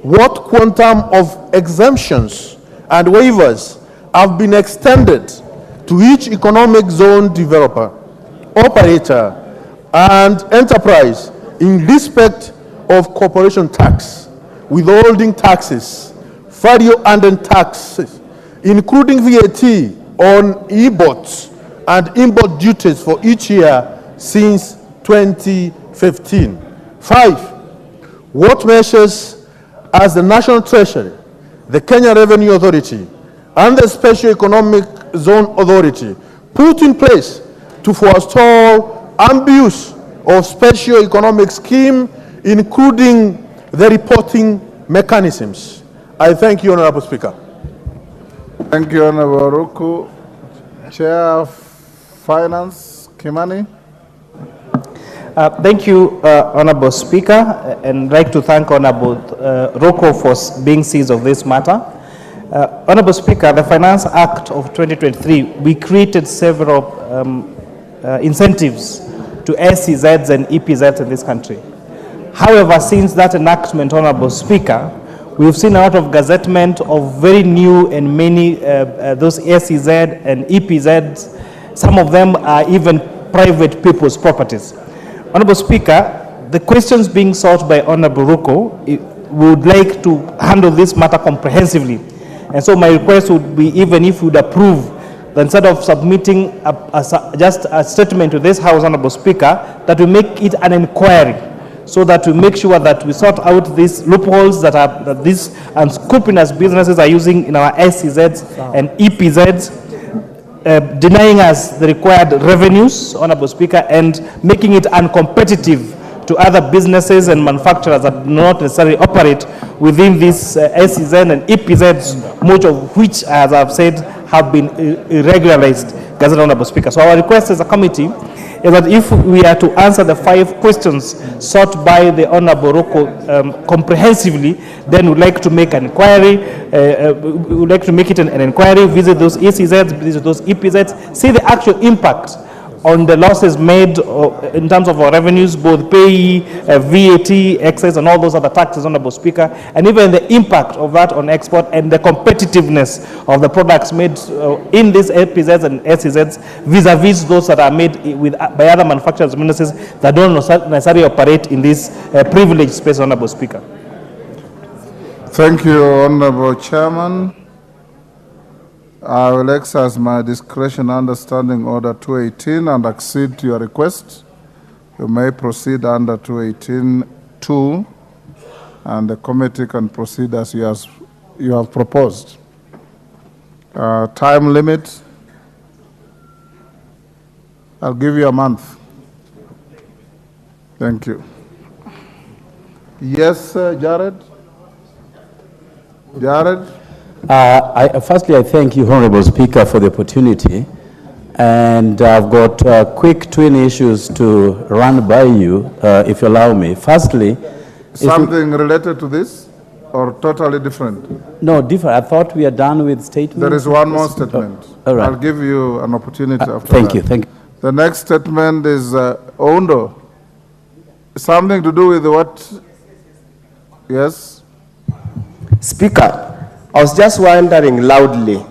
what quantum of exemptions and waivers have been extended to each economic zone developer, operator, and enterprise in respect of corporation tax, withholding taxes, value-added taxes, including VAT on imports and import duties for each year since 2015. 5, what measures has the National Treasury, the Kenya Revenue Authority, and the Special Economic Zone Authority put in place to forestall abuse of special economic scheme, including the reporting mechanisms? I thank you, Honorable Speaker. Thank you, Honorable Ruku. Chair of Finance, Kimani. Thank you, Honorable Speaker, and I'd like to thank Honorable Ruto for being seized of this matter. Honorable Speaker, the Finance Act of 2023, we created several incentives to SEZs and EPZs in this country. However, since that enactment, Honorable Speaker, we've seen a lot of gazettement of very new and many those SEZ and EPZs. Some of them are even private people's properties. Honorable Speaker, the questions being sought by Honorable Ruto, we would like to handle this matter comprehensively. And so my request would be, even if you would approve, that instead of submitting just a statement to this House, Honorable Speaker, that we make it an inquiry, so that we make sure that we sort out these loopholes that these unscrupulous businesses are using in our SEZs and EPZs, denying us the required revenues, Honorable Speaker, and making it uncompetitive to other businesses and manufacturers that do not necessarily operate within these SEZ and EPZs, much of which, as I've said, have been irregularized, Honorable Speaker. So our request as a committee is that if we are to answer the 5 questions sought by the Honorable Ruto comprehensively, then we'd like to make an inquiry, we'd like to make it an inquiry, visit those SEZs, visit those EPZs, see the actual impact on the losses made in terms of our revenues, both pay, VAT, excise, and all those other taxes, Honorable Speaker, and even the impact of that on export and the competitiveness of the products made in these EPZs and SEZs vis-a-vis those that are made by other manufacturers and businesses that don't necessarily operate in this privileged space, Honorable Speaker. Thank you, Honorable Chairman. I will exercise my discretion under Standing Order 218 and accede to your request. You may proceed under 218-2, and the committee can proceed as you have proposed. Time limit, I'll give you a month. Thank you. Yes, Jared? Jared? Firstly, I thank you, Honorable Speaker, for the opportunity. And I've got quick twin issues to run by you, if you allow me. Firstly, something related to this or totally different? No, different. I thought we are done with statements. There is one more statement. All right. I'll give you an opportunity after thank that. you. Thank you. The next statement is Ondo. Something to do with what? Yes? Speaker, I was just wondering loudly,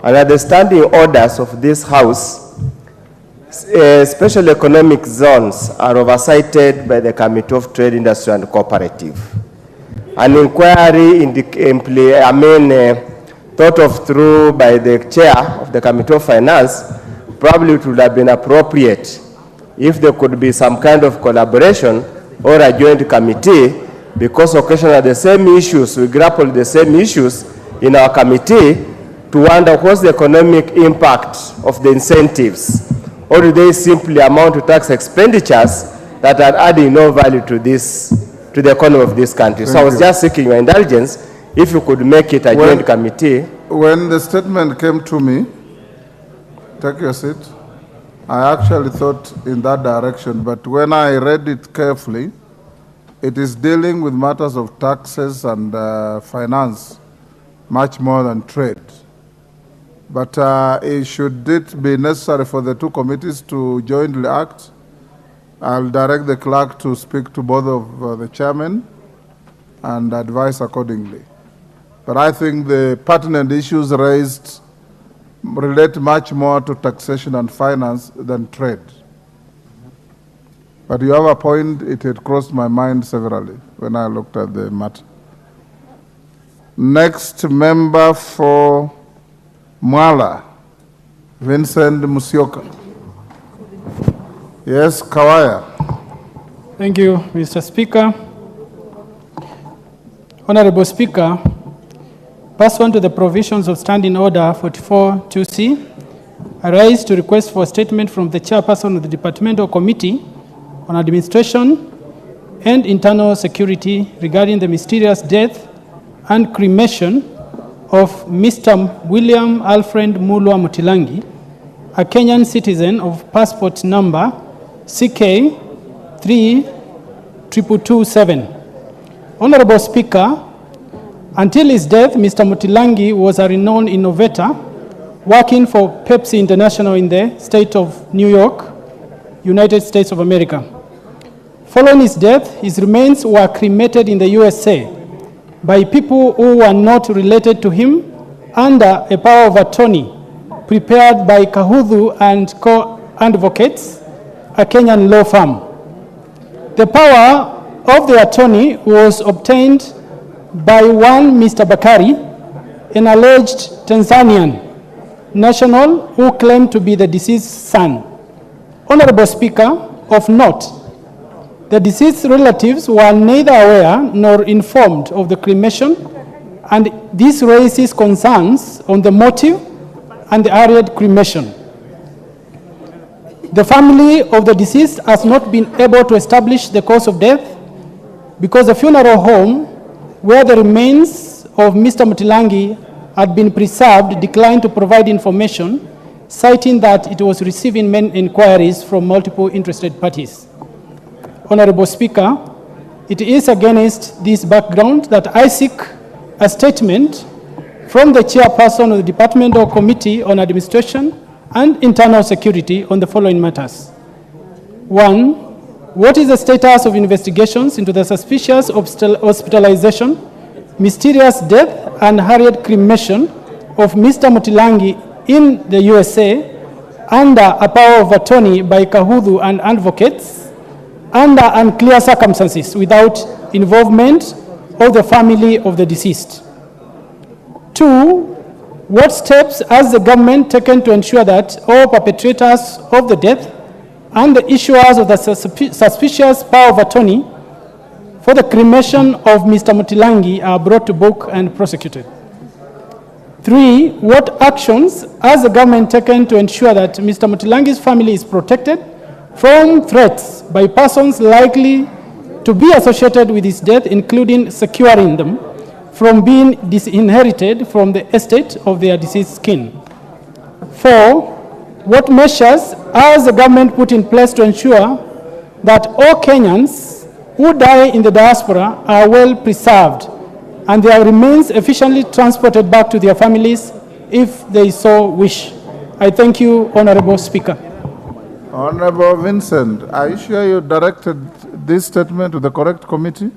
under the standing orders of this House, special economic zones are oversighted by the Committee of Trade, Industry and Cooperative. An inquiry thought of through by the chair of the Committee of Finance probably it would have been appropriate if there could be some kind of collaboration or a joint committee, because occasionally the same issues, we grapple with the same issues in our committee to wonder what's the economic impact of the incentives, or do they simply amount to tax expenditures that are adding no value to to the economy of this country. So I was just seeking your indulgence if you could make it a joint committee. When the statement came to me, take your seat, I actually thought in that direction, but when I read it carefully, it is dealing with matters of taxes and finance, much more than trade. But should it be necessary for the two committees to jointly act, I'll direct the clerk to speak to both of the chairmen and advise accordingly. But I think the pertinent issues raised relate much more to taxation and finance than trade. But you have a point, it had crossed my mind severally when I looked at the matter. Next member for Mwala, Vincent Musyoka. Yes, Kawaya. Thank you, Mr. Speaker. Honorable Speaker, pursuant to the provisions of Standing Order 44-2C, I rise to request for a statement from the chairperson of the Departmental Committee on Administration and Internal Security regarding the mysterious death and cremation of Mr. William Alfred Mulwa Mutilangi, a Kenyan citizen of passport number CK32227. Honorable Speaker, until his death, Mr. Mutilangi was a renowned innovator working for Pepsi International in the state of New York, United States of America. Following his death, his remains were cremated in the USA by people who were not related to him under a power of attorney prepared by Kahudhu and Co-Advocates, a Kenyan law firm. The power of the attorney was obtained by one Mr. Bakari, an alleged Tanzanian national who claimed to be the deceased son. Honorable Speaker, of note, the deceased relatives were neither aware nor informed of the cremation, and this raises concerns on the motive and the aerial cremation. The family of the deceased has not been able to establish the cause of death because the funeral home where the remains of Mr. Mutilangi had been preserved declined to provide information, citing that it was receiving many inquiries from multiple interested parties. Honorable Speaker, it is against this background that I seek a statement from the chairperson of the Departmental Committee on Administration and Internal Security on the following matters. 1, what is the status of investigations into the suspicious hospitalization, mysterious death, and hurried cremation of Mr. Mutilangi in the USA under a power of attorney by Kahudhu and advocates under unclear circumstances without involvement of the family of the deceased? 2, what steps has the government taken to ensure that all perpetrators of the death and the issuers of the suspicious power of attorney for the cremation of Mr. Mutilangi are brought to book and prosecuted? 3, what actions has the government taken to ensure that Mr. Mutilangi's family is protected from threats by persons likely to be associated with his death, including securing them from being disinherited from the estate of their deceased kin? 4, what measures has the government put in place to ensure that all Kenyans who die in the diaspora are well preserved and their remains efficiently transported back to their families if they so wish? I thank you, Honorable Speaker. Honorable Vincent, are you sure you directed this statement to the correct committee?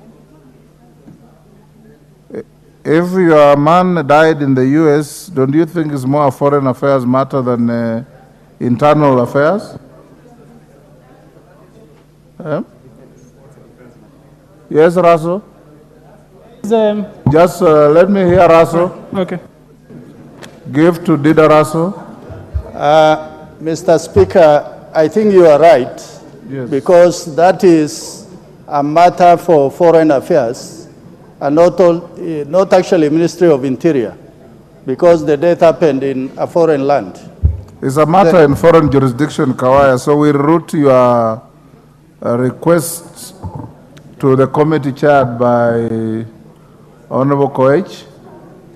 If your man died in the US, don't you think it's more a foreign affairs matter than internal affairs? Yes, Raso? Just let me hear Raso. Okay. Give to Dida Raso. Mr. Speaker, I think you are right, yes, because that is a matter for foreign affairs and not actually Ministry of Interior, because the death happened in a foreign land. It's a matter in foreign jurisdiction, Kawaya, so we route your request to the committee chaired by Honorable Koech.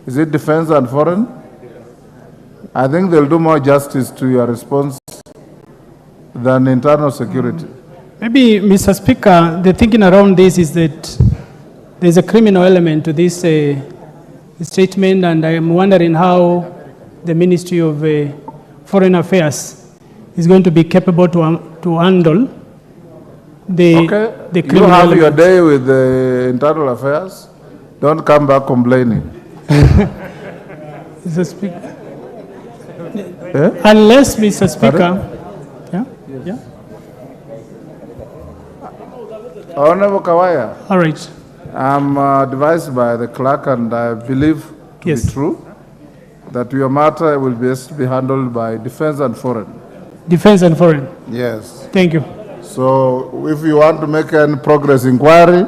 Is it defense and foreign? I think they'll do more justice to your response than internal security. Maybe, Mr. Speaker, the thinking around this is that there's a criminal element to this statement, and I am wondering how the Ministry of Foreign Affairs is going to be capable to handle the criminal you have element. your day with the internal affairs. Don't come back complaining. Mr. Speaker. Unless, Mr. Speaker. Yeah? Yeah? Honorable Kawaya. All right. I'm advised by the clerk, and I believe to be true, that your matter will be handled by Defense and Foreign. Defense and Foreign. Yes. Thank you. So if you want to make any progress inquiry,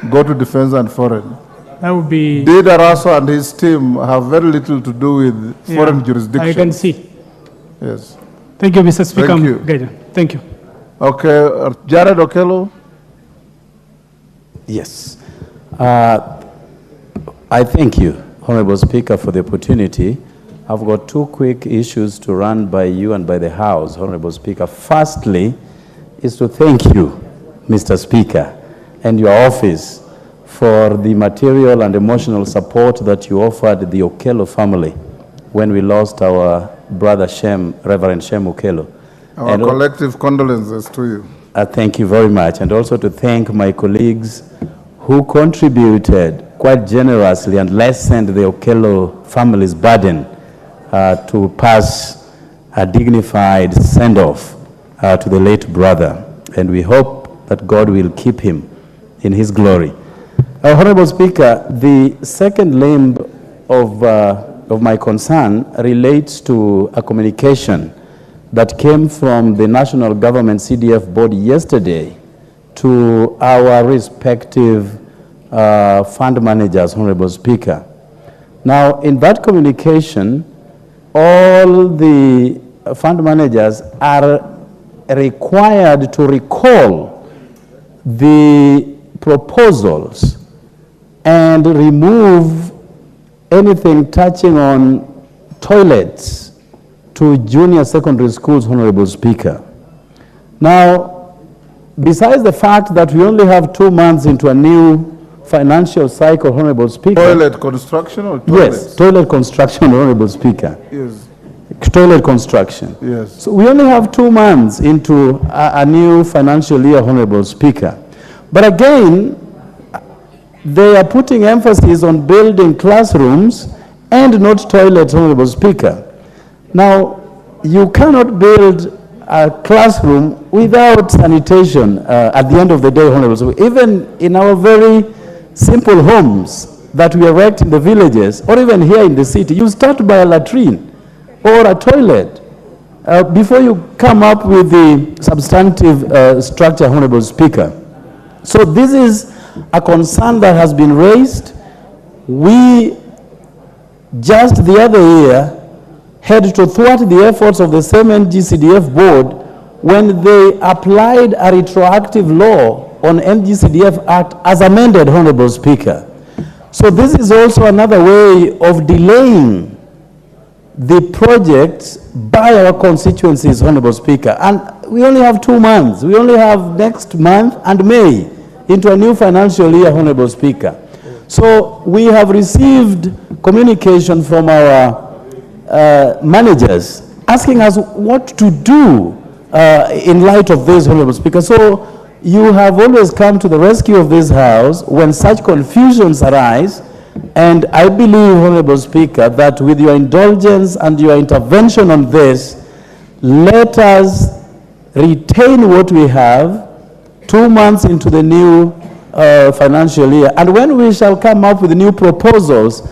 go to Defense and Foreign. That would be... Dida Raso and his team have very little to do with foreign jurisdiction. I can see. Yes. Thank you, Mr. Speaker. Thank you. Thank you. Okay, Jared Okello. Yes. I thank you, Honorable Speaker, for the opportunity. I've got two quick issues to run by you and by the House, Honorable Speaker. Firstly, is to thank you, Mr. Speaker, and your office for the material and emotional support that you offered the Okello family when we lost our brother Shem, Reverend Shem Okello. Our collective condolences to you. Thank you very much. And also to thank my colleagues who contributed quite generously and lessened the Okello family's burden to pass a dignified send-off to the late brother. And we hope that God will keep him in his glory. Honorable Speaker, the second limb of my concern relates to a communication that came from the National Government CDF Board yesterday to our respective fund managers, Honorable Speaker. Now, in that communication, all the fund managers are required to recall the proposals and remove anything touching on toilets to junior secondary schools, Honorable Speaker. Now, besides the fact that we only have 2 months into a new financial cycle, Honorable Speaker. Toilet construction or toilets? Yes, toilet construction, Honorable Speaker. Yes. Toilet construction. Yes. So we only have 2 months into a new financial year, Honorable Speaker. But again, they are putting emphasis on building classrooms and not toilets, Honorable Speaker. Now, you cannot build a classroom without sanitation at the end of the day, Honorable Speaker. Even in our very simple homes that we erect in the villages, or even here in the city, you start by a latrine or a toilet before you come up with the substantive structure, Honorable Speaker. So this is a concern that has been raised. We, just the other year, had to thwart the efforts of the same NGCDF board when they applied a retroactive law on NGCDF Act as amended, Honorable Speaker. So this is also another way of delaying the projects by our constituencies, Honorable Speaker. And we only have 2 months. We only have next month and May into a new financial year, Honorable Speaker. So we have received communication from our managers asking us what to do in light of this, Honorable Speaker. So you have always come to the rescue of this House when such confusions arise, and I believe, Honorable Speaker, that with your indulgence and your intervention on this, let us retain what we have 2 months into the new financial year. And when we shall come up with new proposals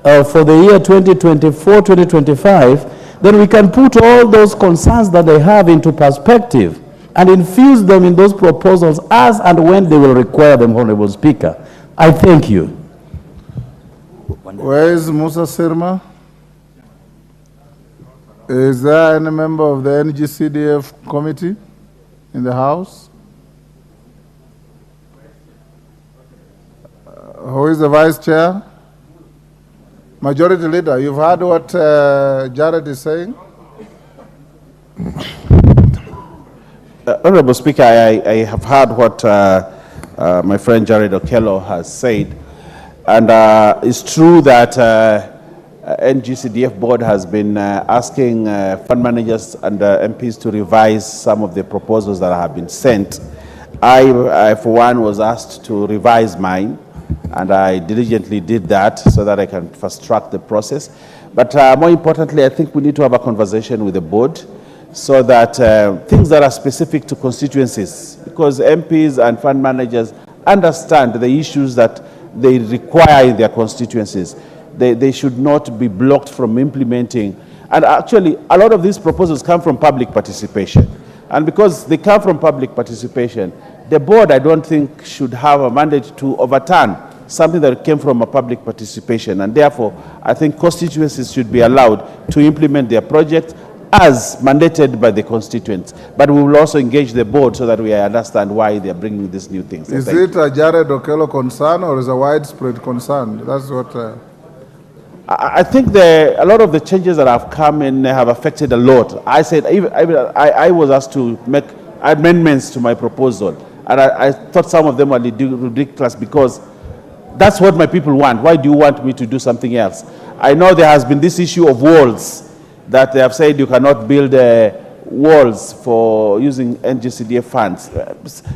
for the year 2024-2025, then we can put all those concerns that they have into perspective and infuse them in those proposals as and when they will require them, Honorable Speaker. I thank you. Where is Musa Sirma? Is there any member of the NGCDF committee in the House? Who is the Vice Chair? Majority Leader, you've heard what Jared is saying? Honorable Speaker, I have heard what my friend Jared Okello has said. And it's true that NGCDF board has been asking fund managers and MPs to revise some of the proposals that have been sent. I, for one, was asked to revise mine. and I diligently did that so that I can fast-track the process. But more importantly, I think we need to have a conversation with the board so that things that are specific to constituencies, because MPs and fund managers understand the issues that they require in their constituencies. They should not be blocked from implementing. And actually, a lot of these proposals come from public participation. And because they come from public participation, the board, I don't think, should have a mandate to overturn something that came from a public participation. And therefore, I think constituencies should be allowed to implement their projects as mandated by the constituents. But we will also engage the board so that we understand why they are bringing these new things. Is it a Jared Okello concern or is it a widespread concern? That's what... I think a lot of the changes that have come in have affected a lot. I said, I was asked to make amendments to my proposal, and I thought some of them were ridiculous because that's what my people want. Why do you want me to do something else? I know there has been this issue of walls that they have said you cannot build walls for using NGCDF funds.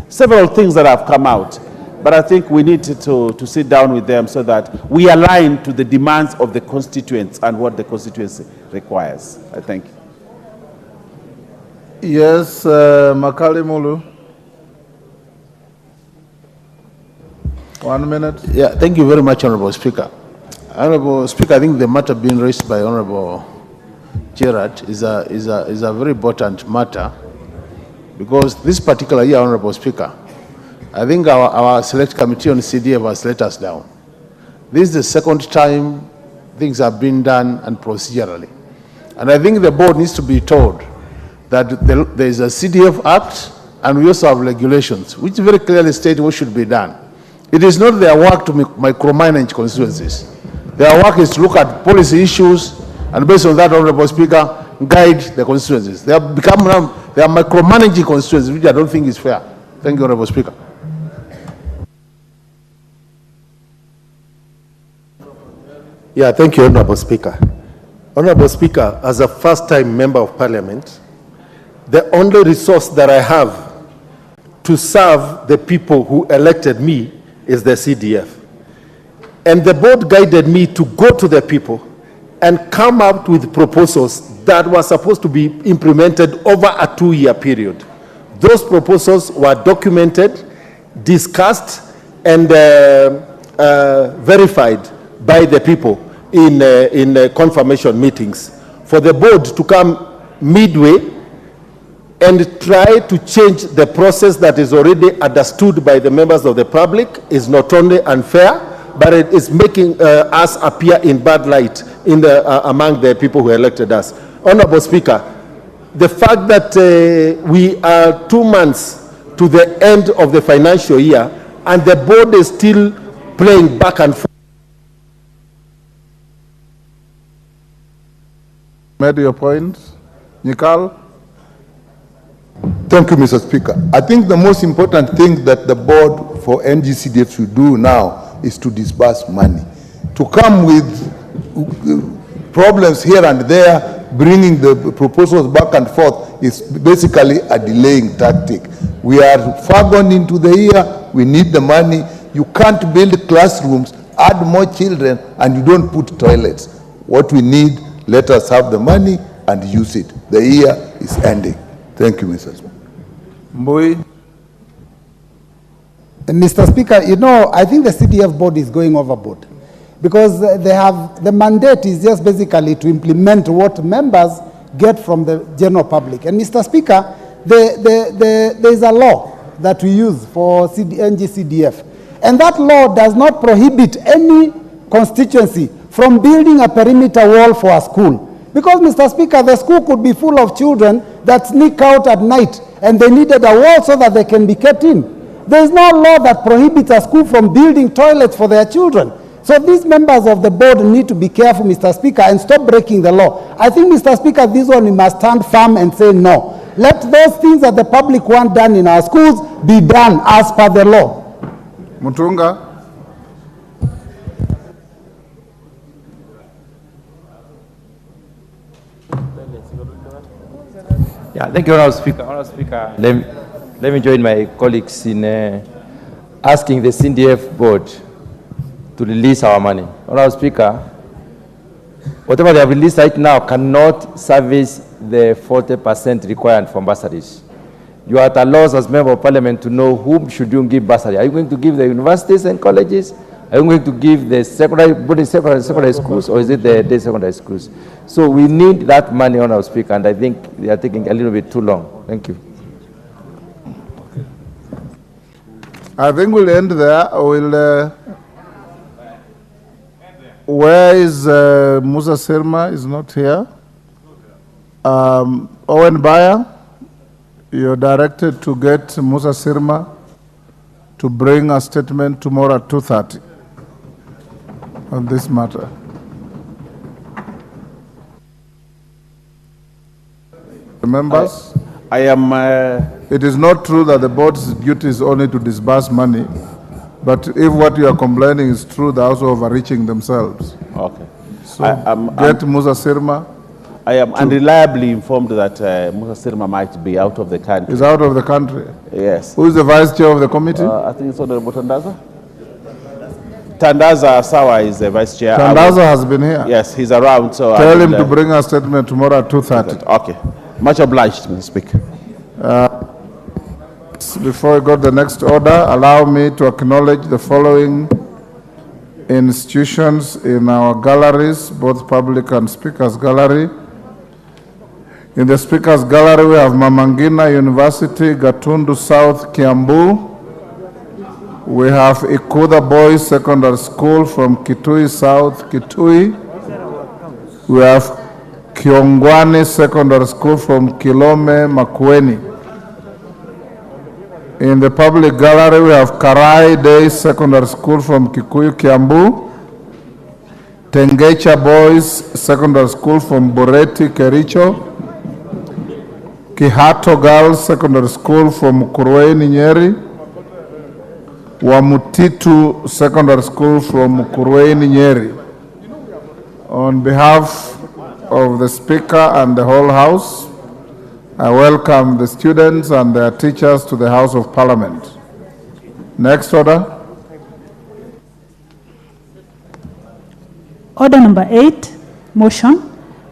Several things that have come out. But I think we need to sit down with them so that we align to the demands of the constituents and what the constituency requires. I thank you. Yes, Makali Mulu. 1 minute. Yeah, thank you very much, Honorable Speaker. Honorable Speaker, I think the matter being raised by Honorable Gerard is a very important matter because this particular year, Honorable Speaker, I think our select committee on CDF has let us down. This is the second time things have been done and procedurally. And I think the board needs to be told that there is a CDF Act and we also have regulations which very clearly state what should be done. It is not their work to micromanage constituencies. Their work is to look at policy issues and based on that, Honorable Speaker, guide the constituencies. They are micromanaging constituencies, which I don't think is fair. Thank you, Honorable Speaker. Yeah, thank you, Honorable Speaker. Honorable Speaker, as a first-time member of Parliament, the only resource that I have to serve the people who elected me is the CDF. And the board guided me to go to the people and come up with proposals that were supposed to be implemented over a 2-year period. Those proposals were documented, discussed, and verified by the people in confirmation meetings. For the board to come midway and try to change the process that is already understood by the members of the public is not only unfair, but it is making us appear in bad light among the people who elected us. Honorable Speaker, the fact that we are 2 months to the end of the financial year and the board is still playing back and forth. Made your point. Nikal? Thank you, Mr. Speaker. I think the most important thing that the board for NGCDF should do now is to disburse money. To come with problems here and there, bringing the proposals back and forth is basically a delaying tactic. We are far gone into the year, we need the money. You can't build classrooms, add more children, and you don't put toilets. What we need, let us have the money and use it. The year is ending. Thank you, Mr. Speaker. Mbui. Mr. Speaker, you know, I think the CDF board is going overboard because they have, the mandate is just basically to implement what members get from the general public. And Mr. Speaker, there is a law that we use for NGCDF. And that law does not prohibit any constituency from building a perimeter wall for a school. Because, Mr. Speaker, the school could be full of children that sneak out at night and they needed a wall so that they can be kept in. There is no law that prohibits a school from building toilets for their children. So these members of the board need to be careful, Mr. Speaker, and stop breaking the law. I think, Mr. Speaker, this one we must stand firm and say no. Let those things that the public want done in our schools be done as per the law. Mutunga. Yeah, thank you, Honourable Speaker. Honourable Speaker, let me join my colleagues in asking the CDF board to release our money. Honorable Speaker, whatever they have released right now cannot service the 40% required for bursaries. You are at a loss as member of parliament to know whom should you give bursary. Are you going to give the universities and colleges? Are you going to give the secondary schools, or is it the day secondary schools? So we need that money, Honorable Speaker, and I think they are taking a little bit too long. Thank you. I think we'll end there. Where is Musa Sirma? Is not here. Owen Bayer, you're directed to get Musa Sirma to bring a statement tomorrow at 2:30 on this matter. Members, I am. It is not true that the board's duty is only to disburse money, but if what you are complaining is true, they're also overreaching themselves. Okay. So get Musa Sirma. I am unreliably informed that Musa Sirma might be out of the country. Is out of the country? Yes. Who is the vice chair of the committee? I think it's Honorable Tandaza. Tandaza Sawa is the vice chair. Tandaza has been here. Yes, he's around. So tell him to bring a statement tomorrow at 2:30. Okay. Much obliged, Mr. Speaker. Before we go to the next order, allow me to acknowledge the following institutions in our galleries, both public and Speaker's Gallery. In the Speaker's Gallery, we have Mamangina University, Gatundu South, Kiambu. We have Ikuda Boys Secondary School from Kitui South, Kitui. We have Kiongwani Secondary School from Kilome, Makueni. In the public gallery, we have Karai Day Secondary School from Kikuyu, Kiambu. Tengecha Boys Secondary School from Boreti, Kericho. Kihato Girls Secondary School from Kurueni, Nyeri. Wamutitu Secondary School from Kurueni, Nyeri. On behalf of the Speaker and the whole House, I welcome the students and their teachers to the House of Parliament. Next order. Order number 8, motion,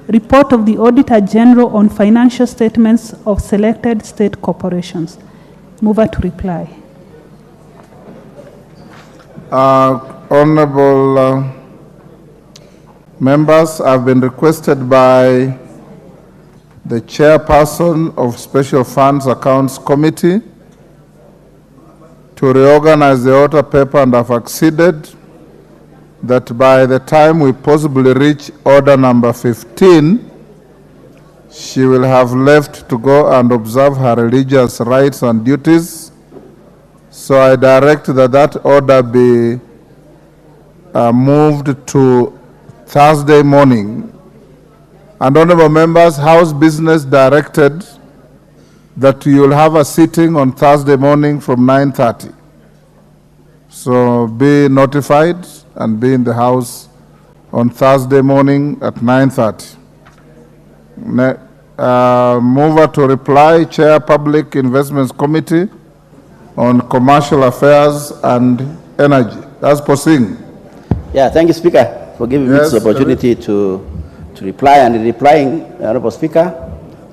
report of the Auditor General on financial statements of selected state corporations. Mover to reply. Honorable members, I've been requested by the chairperson of Special Funds Accounts Committee to reorganize the order paper, and have acceded that by the time we possibly reach order number 15, she will have left to go and observe her religious rights and duties. So I direct that that order be moved to Thursday morning. And honorable members, House Business directed that you will have a sitting on Thursday morning from 9:30. So be notified and be in the House on Thursday morning at 9:30. Mover to reply, Chair Public Investments Committee on Commercial Affairs and Energy. That's Posing. Yeah, thank you, Speaker, for giving me this opportunity to reply. And in replying, Honorable Speaker,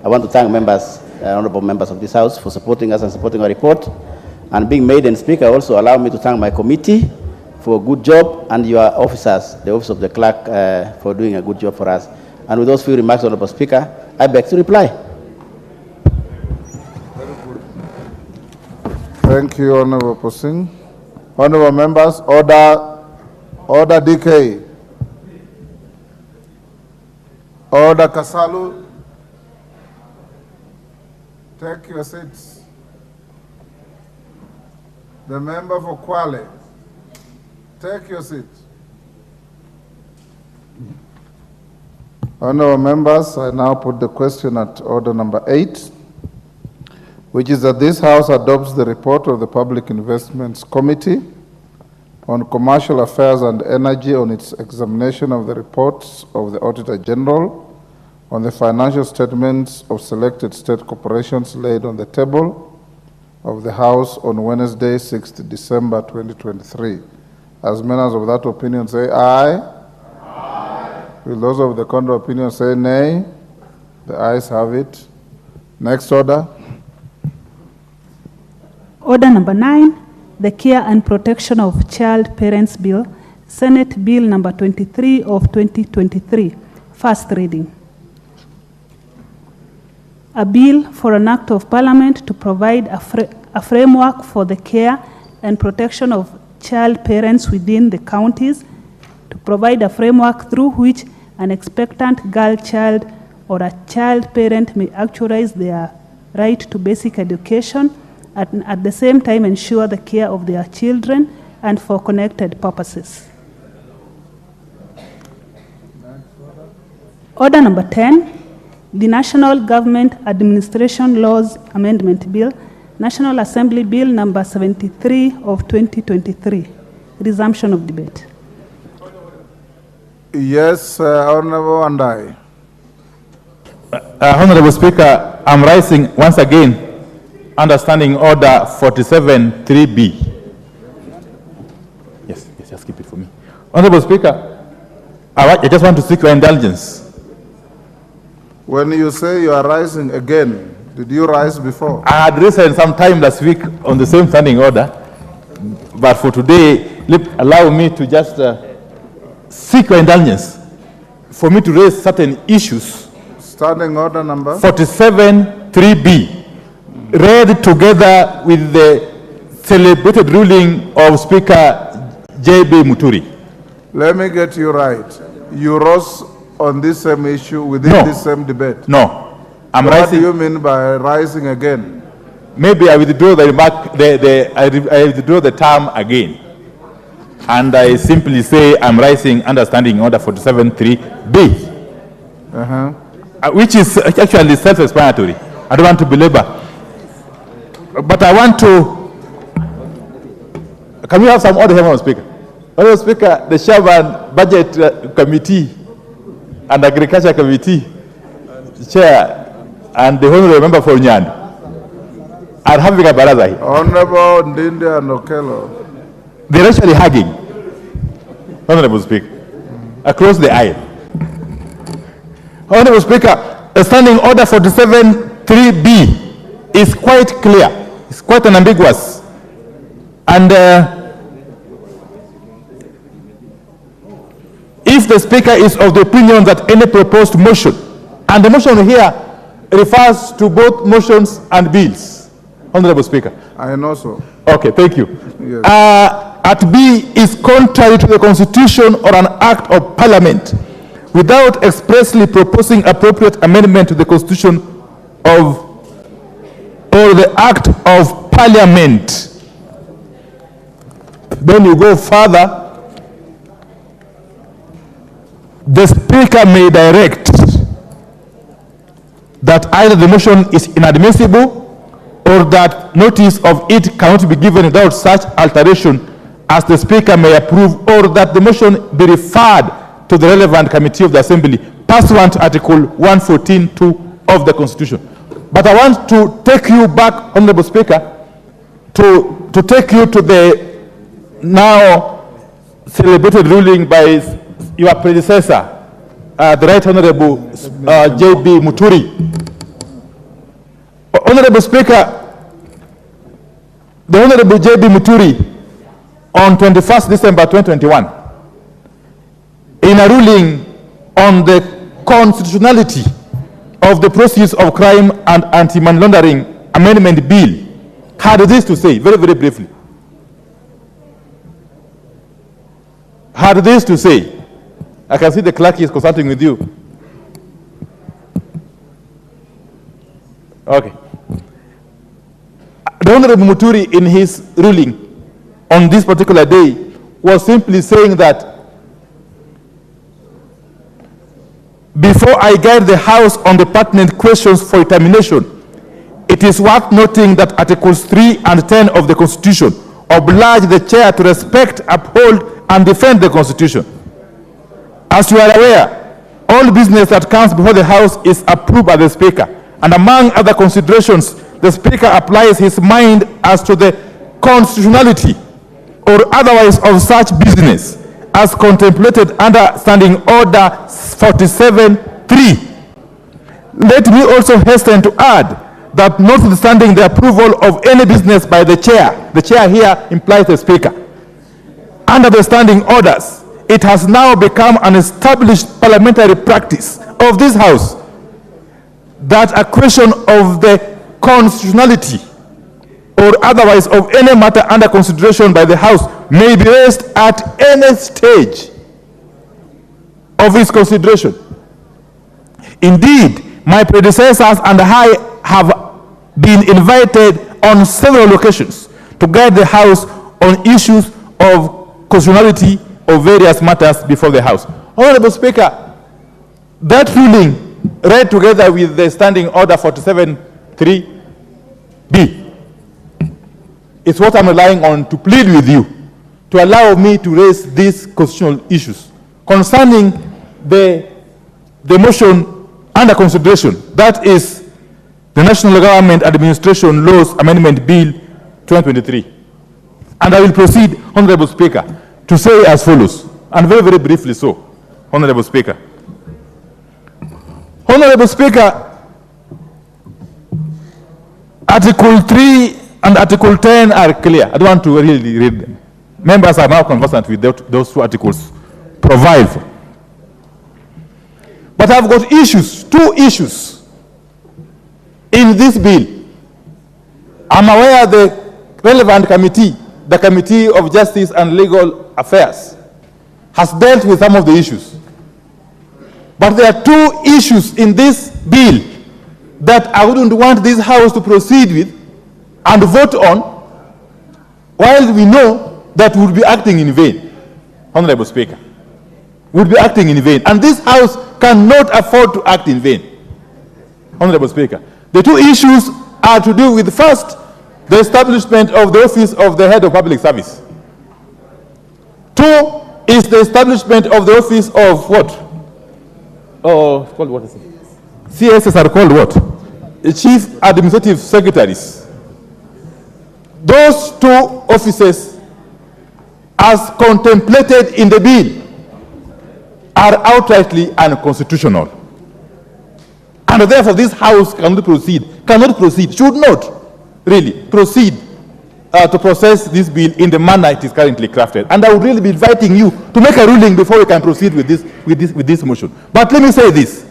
I want to thank members, honorable members of this House for supporting us and supporting our report. And being made and Speaker, also allow me to thank my committee for a good job, and your officers, the Office of the Clerk, for doing a good job for us. And with those few remarks, Honorable Speaker, I beg to reply. Thank you, Honorable Posing. Honorable members, order DK. Order Kasalu. Take your seats. The member for Kwale. Take your seat. Honorable members, I now put the question at order number 8, which is that this House adopts the report of the Public Investments Committee on Commercial Affairs and Energy on its examination of the reports of the Auditor General on the financial statements of selected state corporations laid on the table of the House on Wednesday, 6th December 2023. As members of that opinion say aye. Aye. Will those of the contrary opinion say nay? The ayes have it. Next order. Order number 9, the Care and Protection of Child Parents Bill, Senate Bill number 23 of 2023, first reading. A bill for an act of parliament to provide a framework for the care and protection of child parents within the counties, to provide a framework through which an expectant girl child or a child parent may actualize their right to basic education and at the same time ensure the care of their children and for connected purposes. Order number 10, the National Government Administration Laws Amendment Bill, National Assembly Bill number 73 of 2023. Resumption of debate. Yes, Honorable Andai. Honorable Speaker, I'm rising once again under Standing Order 47(3)B. Yes, just keep it for me. Honorable Speaker, I just want to seek your indulgence. When you say you are rising again, did you rise before? I had risen some time last week on the same standing order, but for today, allow me to just seek your indulgence for me to raise certain issues. Standing order number? 47(3)B, read together with the celebrated ruling of Speaker J.B. Muturi. Let me get you right. You rose on this same issue within this same debate? No. I'm what rising. Do you mean by rising again? Maybe I withdraw the remark, I withdraw the term again. And I simply say I'm rising under Standing Order 47(3)B. Which is actually self-explanatory. I don't want to belabor. But I want to... Can we have some order here, Madam Speaker? Madam Speaker, the Chairman Budget Committee and Agriculture Committee Chair and the Honorable Member for Nyan are having a baraza here. Honorable Ndinde and Okello. They're actually hugging, Honorable Speaker, across the aisle. Honorable Speaker, the Standing Order 47(3)B is quite clear. It's quite unambiguous. And if the Speaker is of the opinion that any proposed motion, and the motion here refers to both motions and bills, Honorable Speaker. I know so. Okay, thank you. Yes. At B is contrary to the Constitution or an act of Parliament, without expressly proposing appropriate amendment to the Constitution or the Act of Parliament. Then you go further, the Speaker may direct that either the motion is inadmissible or that notice of it cannot be given without such alteration as the Speaker may approve, or that the motion be referred to the relevant committee of the Assembly pursuant to Article 114(2) of the Constitution. But I want to take you back, Honorable Speaker, to take you to the now celebrated ruling by your predecessor, the Right Honorable J.B. Muturi. Honorable Speaker, the Honorable J.B. Muturi, on 21st December 2021, in a ruling on the constitutionality of the Proceeds of Crime and Anti-Money Laundering Amendment Bill, had this to say, very, very briefly. Had this to say, I can see the clerk is consulting with you. Okay. The Honorable Muturi, in his ruling on this particular day, was simply saying that before I guide the House on the pertinent questions for determination, it is worth noting that Articles 3 and 10 of the Constitution oblige the Chair to respect, uphold, and defend the Constitution. As you are aware, all business that comes before the House is approved by the Speaker, and among other considerations, the Speaker applies his mind as to the constitutionality or otherwise of such business as contemplated under Standing Order 47.3. Let me also hasten to add that notwithstanding the approval of any business by the chair here implies the speaker, under the standing orders, it has now become an established parliamentary practice of this House that a question of the constitutionality or otherwise of any matter under consideration by the House may be raised at any stage of its consideration. Indeed, my predecessors and I have been invited on several occasions to guide the House on issues of constitutionality of various matters before the House. Honorable Speaker, that ruling read together with the Standing Order 47.3b is what I'm relying on to plead with you to allow me to raise these constitutional issues concerning the motion under consideration, that is the National Government Administration Laws Amendment Bill 2023. And I will proceed, Honorable Speaker, to say as follows, and very, very briefly so, Honorable Speaker. Honorable Speaker, Article 3 and Article 10 are clear. I don't want to really read them. Members are now conversant with those two articles provide for. But I've got issues, two issues in this bill. I'm aware the relevant committee, the Committee of Justice and Legal Affairs, has dealt with some of the issues. But there are two issues in this bill that I wouldn't want this House to proceed with and vote on while we know that we'll be acting in vain. Honorable Speaker, we'll be acting in vain. And this House cannot afford to act in vain. Honorable Speaker, the two issues are to do with, first, the establishment of the office of the head of public service. Two is the establishment of the office of what? Oh, called what is it? CSS are called what? The Chief Administrative Secretaries. Those two offices, as contemplated in the bill, are outrightly unconstitutional. And therefore this House cannot proceed, should not really proceed to process this bill in the manner it is currently crafted. And I would really be inviting you to make a ruling before we can proceed with this motion. But let me say this.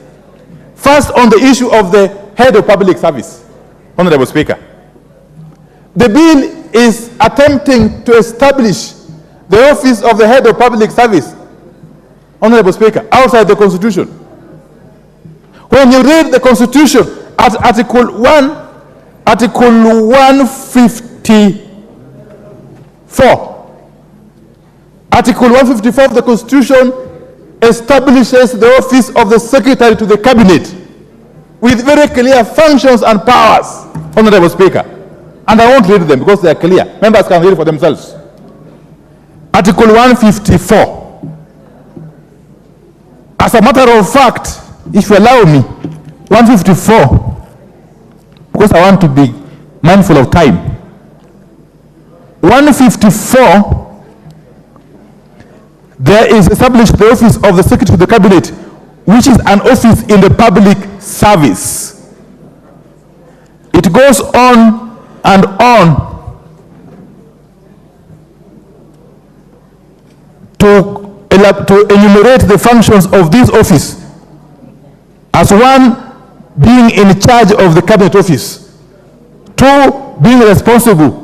First, on the issue of the head of public service, Honorable Speaker, the bill is attempting to establish the office of the head of public service, Honorable Speaker, outside the Constitution. When you read the Constitution at Article 154, Article 154 of the Constitution establishes the office of the Secretary to the Cabinet with very clear functions and powers, Honorable Speaker. And I won't read them because they are clear. Members can read for themselves. Article 154. As a matter of fact, if you allow me, 154, because I want to be mindful of time. 154, there is established the office of the Secretary to the Cabinet, which is an office in the public service. It goes on and on to enumerate the functions of this office as one, being in charge of the cabinet office, two, being responsible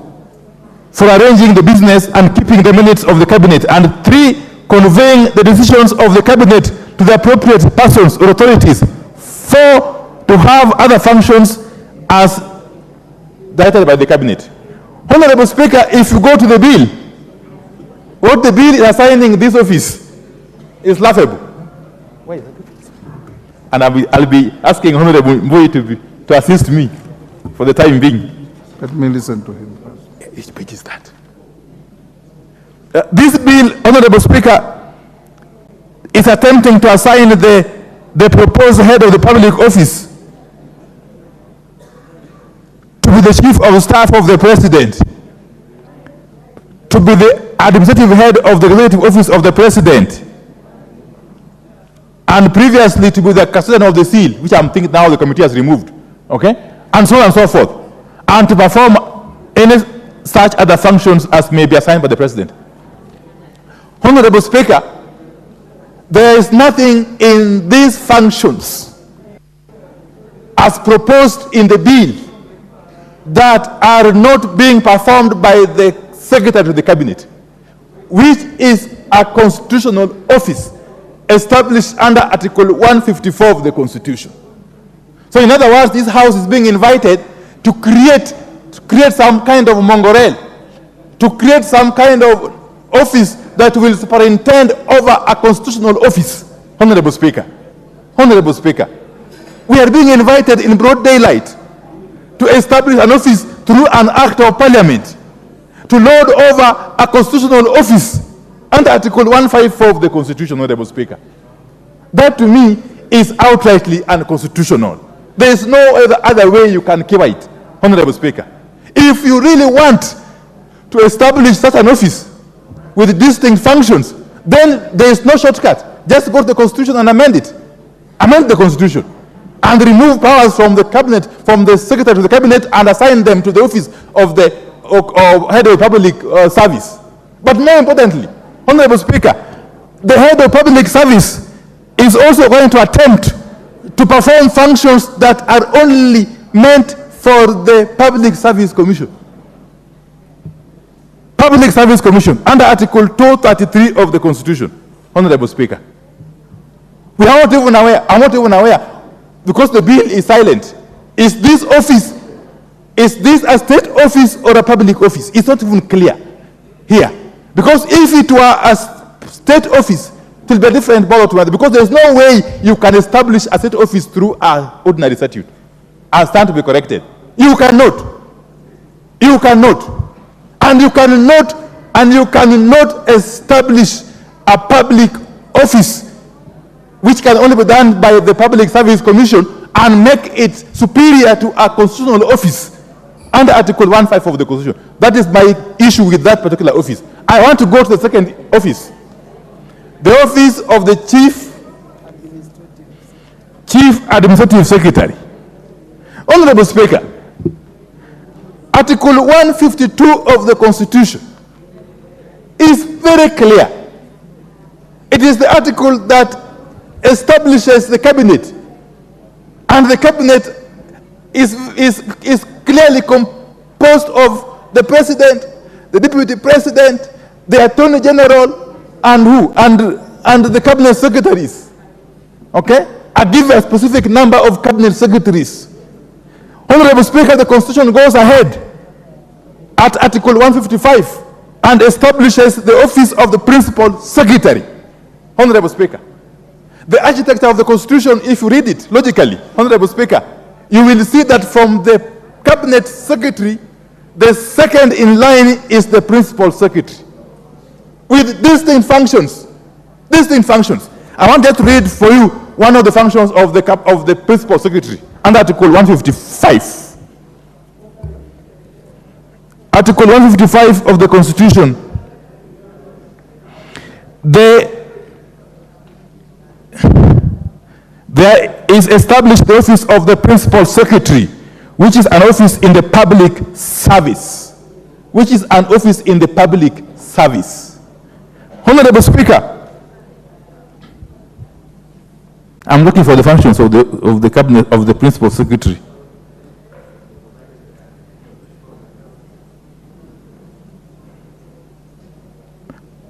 for arranging the business and keeping the minutes of the cabinet, and three, conveying the decisions of the cabinet to the appropriate persons or authorities, four, to have other functions as directed by the cabinet. Honorable Speaker, if you go to the bill, what the bill is assigning this office is laughable. And I'll be asking Honorable Mboy to assist me for the time being. Let me listen to him. Which page is that? This bill, Honorable Speaker, is attempting to assign the proposed head of the public office to be the chief of staff of the president. to be the administrative head of the executive office of the president, and previously to be the custodian of the seal, which I'm thinking now the committee has removed, okay, and so on and so forth, and to perform any such other functions as may be assigned by the president. Honorable Speaker, there is nothing in these functions as proposed in the bill that are not being performed by the Secretary of the Cabinet, which is a constitutional office established under Article 154 of the Constitution. So in other words, this House is being invited to create some kind of mongorel, to create some kind of office that will superintend over a constitutional office. Honorable Speaker, Honorable Speaker, we are being invited in broad daylight to establish an office through an act of parliament, to lord over a constitutional office under Article 154 of the Constitution, Honorable Speaker. That to me is outrightly unconstitutional. There is no other way you can keep it, Honorable Speaker. If you really want to establish such an office with distinct functions, then there is no shortcut. Just go to the Constitution and amend it. Amend the Constitution and remove powers from the Cabinet, from the Secretary of the Cabinet, and assign them to the office of the Head of Public Service. But more importantly, Honorable Speaker, the Head of Public Service is also going to attempt to perform functions that are only meant for the Public Service Commission. Public Service Commission, under Article 233 of the Constitution, Honorable Speaker. We are not even aware, I'm not even aware, because the bill is silent. Is this office, is this a state office or a public office? It's not even clear here. Because if it were a state office, it will be a different ball altogether, because there's no way you can establish a state office through an ordinary statute and stand to be corrected. You cannot. You cannot. And you cannot establish a public office which can only be done by the Public Service Commission and make it superior to a constitutional office under Article 154 of the Constitution. That is my issue with that particular office. I want to go to the second office. The office of the Chief Administrative Secretary. Honorable Speaker, Article 152 of the Constitution is very clear. It is the article that establishes the cabinet, and the cabinet is clearly composed of the president, the deputy president, the attorney general, and who? And the cabinet secretaries. Okay? I give a specific number of cabinet secretaries. Honorable Speaker, the Constitution goes ahead at Article 155 and establishes the office of the Principal Secretary. Honorable Speaker, the architecture of the Constitution, if you read it logically, Honorable Speaker, you will see that from the Cabinet Secretary, the second in line is the Principal Secretary, with distinct functions. Distinct functions. I want to read for you one of the functions of the Principal Secretary under Article 155. Article 155 of the Constitution. There is established the office of the Principal Secretary, which is an office in the public service. Which is an office in the public service. Honorable Speaker, I'm looking for the functions of the cabinet of the Principal Secretary.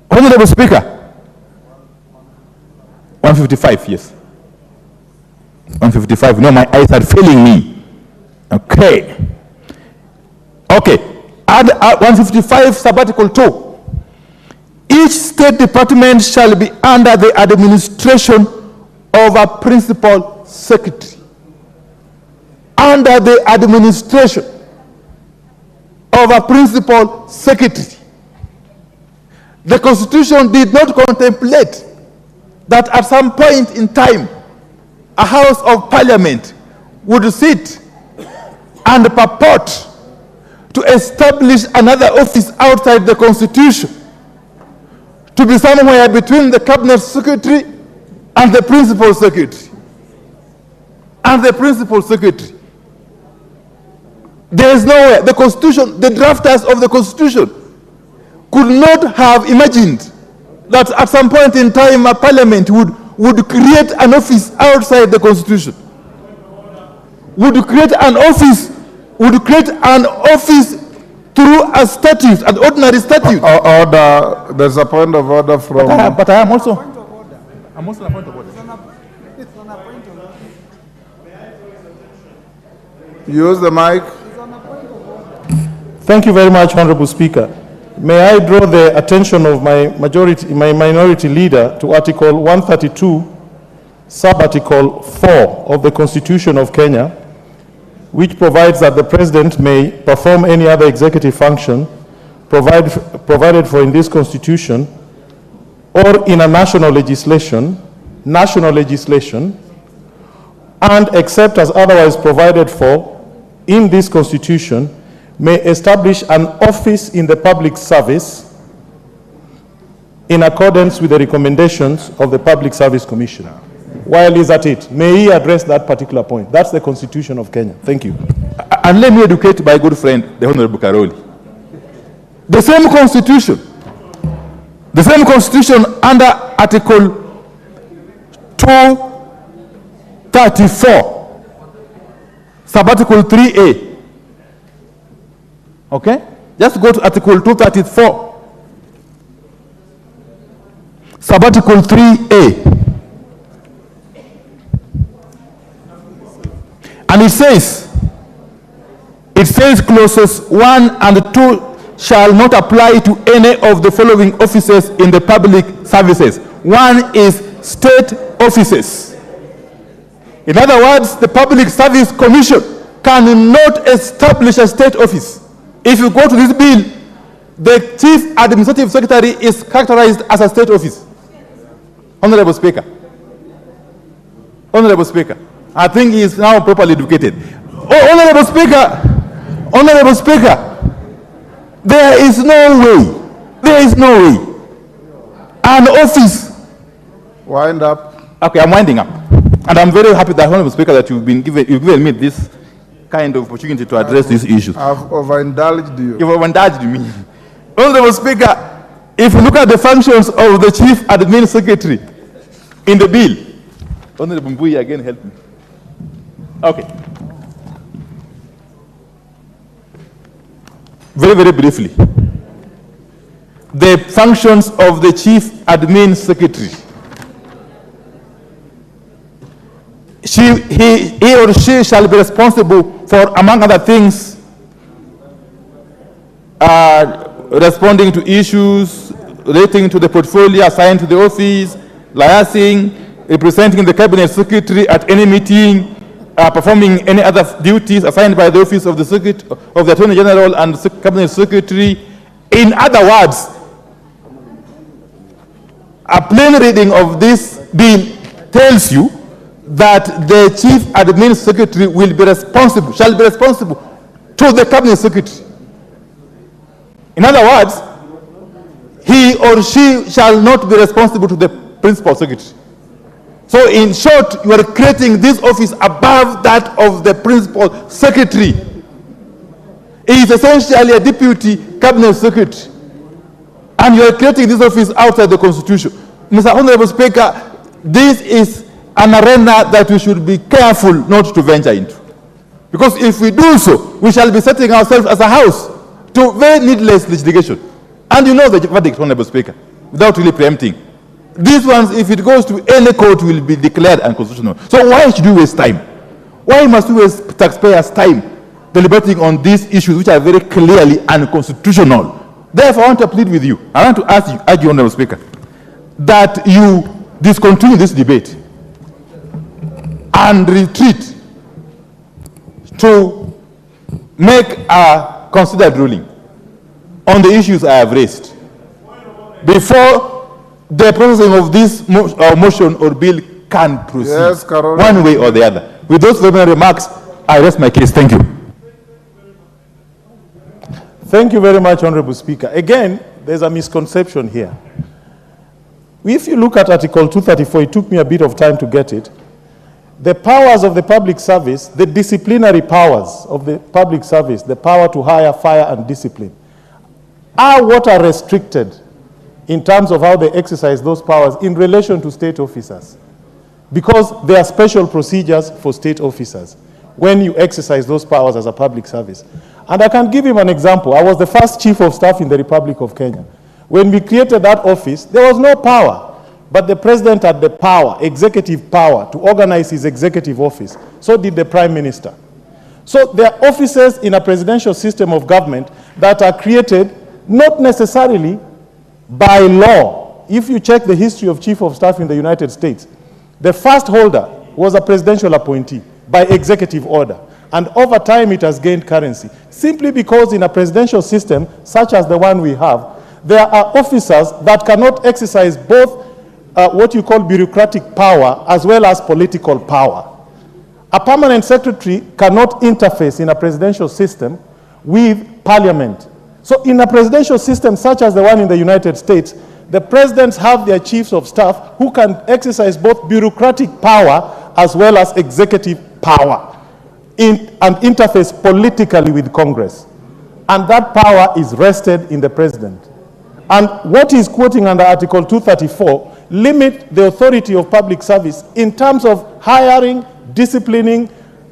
Honorable Speaker, 155, yes. 155, no, my eyes are failing me. Okay. Okay, add 155 sub-article 2. Each state department shall be under the administration of a Principal Secretary. Under the administration of a Principal Secretary. The Constitution did not contemplate that at some point in time, a House of Parliament would sit and purport to establish another office outside the Constitution, to be somewhere between the Cabinet Secretary and the Principal Secretary. There is nowhere. The Constitution, the drafters of the Constitution could not have imagined that at some point in time a parliament would create an office outside the Constitution. Would create an office through a statute, an ordinary statute. Order. There's a point of order from. But I am also. I'm also on a point of order. Use the mic. Thank you very much, Honorable Speaker. May I draw the attention of my minority leader to Article 132, Sub-Article 4 of the Constitution of Kenya, which provides that the President may perform any other executive function provided for in this Constitution or in a national legislation, and except as otherwise provided for in this Constitution, may establish an office in the public service in accordance with the recommendations of the Public Service Commission. While he's at it, may he address that particular point? That's the Constitution of Kenya. Thank you. And let me educate my good friend, the Honorable Karoli. The same Constitution under Article 234, Sub-Article 3A. Okay? Just go to Article 234, Sub-Article 3A. And it says clauses 1 and 2 shall not apply to any of the following offices in the public services. One is state offices. In other words, the Public Service Commission cannot establish a state office. If you go to this bill, the Chief Administrative Secretary is characterized as a state office. Honorable Speaker, I think he is now properly educated. Honorable Speaker, there is no way an office. Wind up. Okay, I'm winding up. And I'm very happy that, Honorable Speaker, that you've given me this kind of opportunity to address these issues. I've overindulged you. You've overindulged me. Honorable Speaker, if you look at the functions of the Chief Admin Secretary in the bill, Honorable Mbui again help me. Okay. Very, very briefly. The functions of the Chief Admin Secretary. He or she shall be responsible for, among other things, responding to issues relating to the portfolio assigned to the office, liaising, representing the Cabinet Secretary at any meeting, performing any other duties assigned by the Office of the Attorney General and Cabinet Secretary. In other words, a plain reading of this bill tells you that the Chief Admin Secretary shall be responsible to the Cabinet Secretary. In other words, he or she shall not be responsible to the Principal Secretary. So in short, you are creating this office above that of the Principal Secretary. He is essentially a Deputy Cabinet Secretary. And you are creating this office outside the Constitution. Mr. Honorable Speaker, this is an arena that we should be careful not to venture into. Because if we do so, we shall be setting ourselves as a house to very needless litigation. And you know the verdict, Honorable Speaker, without really preempting. These ones, if it goes to any court, will be declared unconstitutional. So why should we waste time? Why must we waste taxpayers' time deliberating on these issues which are very clearly unconstitutional? Therefore, I want to plead with you. I want to urge you, Honorable Speaker, that you discontinue this debate and retreat to make a considered ruling on the issues I have raised before the processing of this motion or bill can proceed, yes, one way or the other. With those preliminary remarks, I rest my case. Thank you. Thank you very much, Honorable Speaker. Again, there's a misconception here. If you look at Article 234, it took me a bit of time to get it. The powers of the public service, the disciplinary powers of the public service, the power to hire, fire, and discipline, are what are restricted in terms of how they exercise those powers in relation to state officers. Because there are special procedures for state officers when you exercise those powers as a public service. And I can give him an example. I was the first chief of staff in the Republic of Kenya. When we created that office, there was no power. But the president had the power, executive power, to organize his executive office. So did the prime minister. So there are offices in a presidential system of government that are created not necessarily by law. If you check the history of chief of staff in the United States, the first holder was a presidential appointee by executive order. And over time it has gained currency. Simply because in a presidential system, such as the one we have, there are officers that cannot exercise both what you call bureaucratic power as well as political power. A permanent secretary cannot interface in a presidential system with parliament. So in a presidential system such as the one in the United States, the presidents have their chiefs of staff who can exercise both bureaucratic power as well as executive power and interface politically with Congress. And that power is vested in the president. And what he's quoting under Article 234 limit the authority of public service in terms of hiring, disciplining,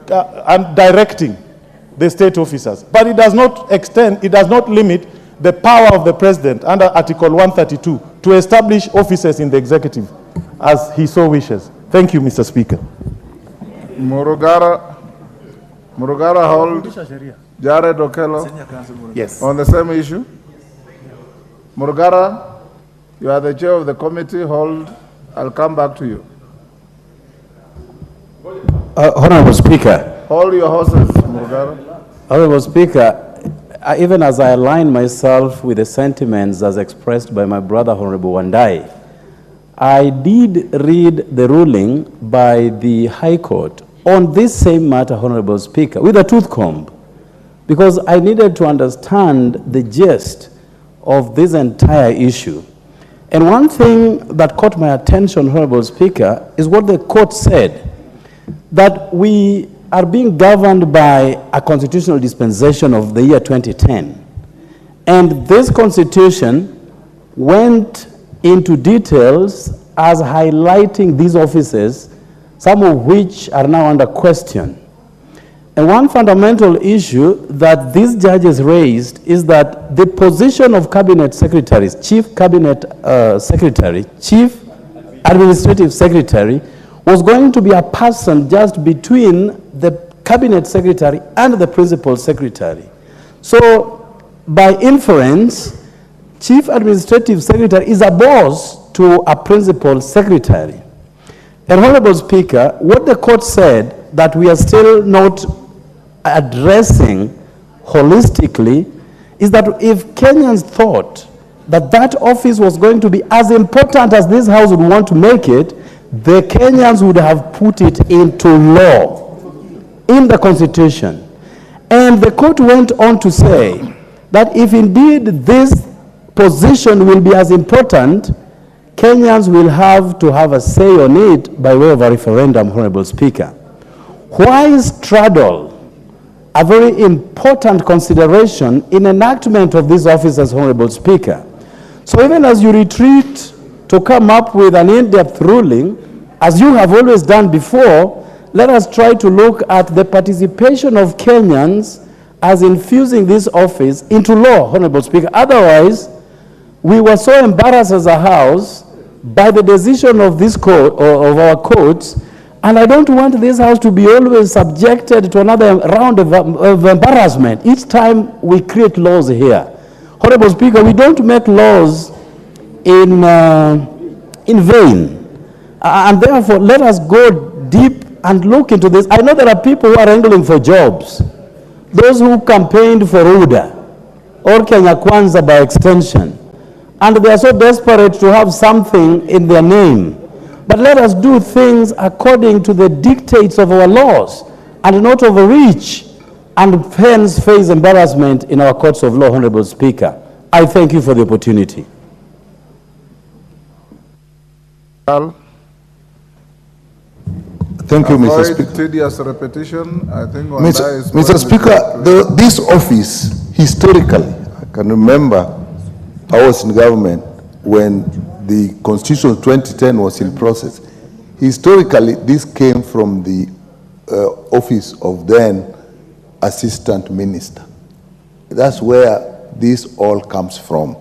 and directing the state officers. But it does not extend, it does not limit the power of the president under Article 132 to establish offices in the executive as he so wishes. Thank you, Mr. Speaker. Murugara hold. Jared Okello. Yes. On the same issue. Murugara, you are the chair of the committee. Hold. I'll come back to you. Honorable Speaker. Hold your horses, Murugara. Honorable Speaker, even as I align myself with the sentiments as expressed by my brother, Honorable Wandai, I did read the ruling by the High Court on this same matter, Honorable Speaker, with a tooth comb, because I needed to understand the gist of this entire issue. And one thing that caught my attention, Honorable Speaker, is what the court said, that we are being governed by a constitutional dispensation of the year 2010. And this constitution went into details as highlighting these offices, some of which are now under question. And one fundamental issue that these judges raised is that the position of cabinet secretaries, chief cabinet secretary, chief administrative secretary, was going to be a person just between the cabinet secretary and the principal secretary. So by inference, chief administrative secretary is a boss to a principal secretary. And Honorable Speaker, what the court said that we are still not addressing holistically is that if Kenyans thought that that office was going to be as important as this House would want to make it, the Kenyans would have put it into law in the Constitution. And the court went on to say that if indeed this position will be as important, Kenyans will have to have a say on it by way of a referendum, Honorable Speaker. Why straddle a very important consideration in enactment of these offices, Honorable Speaker? So even as you retreat to come up with an in-depth ruling, as you have always done before, let us try to look at the participation of Kenyans as infusing this office into law, Honorable Speaker. Otherwise, we were so embarrassed as a House by the decision of this court, or of our courts, and I don't want this House to be always subjected to another round of embarrassment each time we create laws here. Honorable Speaker, we don't make laws in vain, and therefore let us go deep and look into this. I know there are people who are angling for jobs, those who campaigned for UDA or Kenya Kwanza by extension, and they are so desperate to have something in their name. But let us do things according to the dictates of our laws and not overreach and hence face embarrassment in our courts of law, Honorable Speaker. I thank you for the opportunity. Thank you, Mr. Avoid Speaker. tedious repetition. I think Mr. Speaker, this office, historically, I can remember I was in government when the Constitution of 2010 was in process. Historically, this came from the office of then Assistant Minister. That's where this all comes from.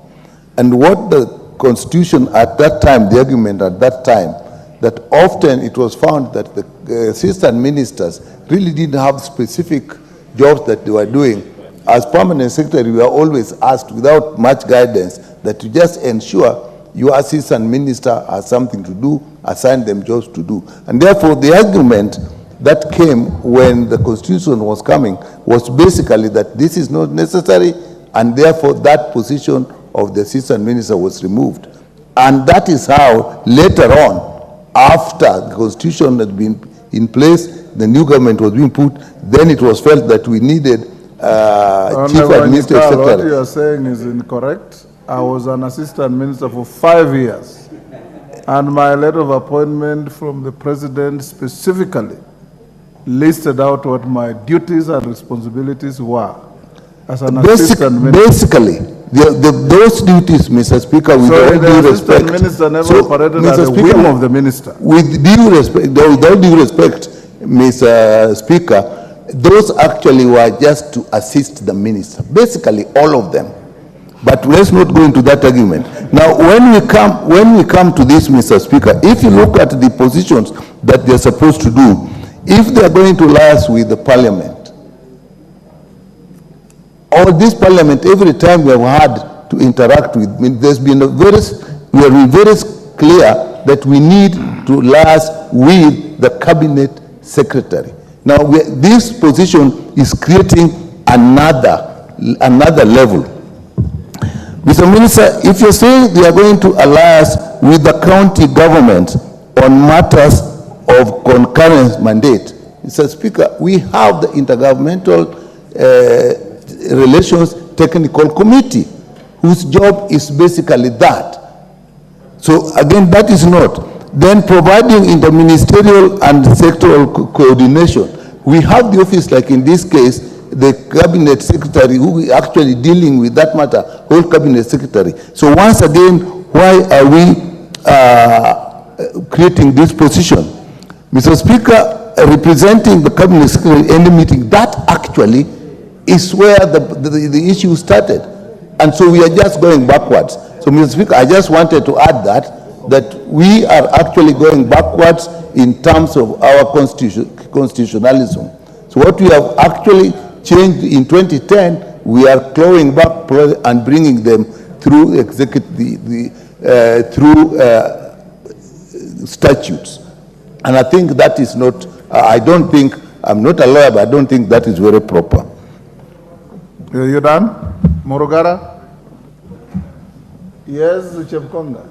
And what the Constitution at that time, the argument at that time, that often it was found that the assistant ministers really didn't have specific jobs that they were doing. As permanent secretary, we are always asked, without much guidance, that to just ensure your assistant minister has something to do, assign them jobs to do. And therefore, the argument that came when the Constitution was coming was basically that this is not necessary, and therefore that position of the assistant minister was removed. And that is how later on, after the Constitution had been in place, the new government was being put, then it was felt that we needed chief administrative secretary. What you are saying is incorrect. I was an assistant minister for 5 years, and my letter of appointment from the president specifically listed out what my duties and responsibilities were as an assistant minister. Basically, those duties, Mr. Speaker, with all due respect. The minister never operated at the whim of the minister. With due respect, with all due respect, Mr. Speaker, those actually were just to assist the minister. Basically, all of them. But let's not go into that argument. Now, when we come to this, Mr. Speaker, if you look at the positions that they're supposed to do, if they're going to liaise with the Parliament, or this Parliament, every time we have had to interact with, there's been we have been very clear that we need to liaise with the Cabinet Secretary. Now, this position is creating another level. Mr. Minister, if you're saying they are going to liaise with the county government on matters of concurrent mandate, Mr. Speaker, we have the Intergovernmental Relations Technical Committee, whose job is basically that. So again, that is not. Then providing interministerial and sectoral coordination. We have the office, like in this case, the cabinet secretary who is actually dealing with that matter, whole cabinet secretary. So once again, why are we creating this position? Mr. Speaker, representing the cabinet secretary in any meeting, that actually is where the issue started. And so we are just going backwards. So Mr. Speaker, I just wanted to add that we are actually going backwards in terms of our constitutionalism. So what we have actually changed in 2010, we are clawing back and bringing them through statutes. And I think that is not, I'm not a lawyer, but I don't think that is very proper. Are you done? Morogara? Yes, Chepkonga.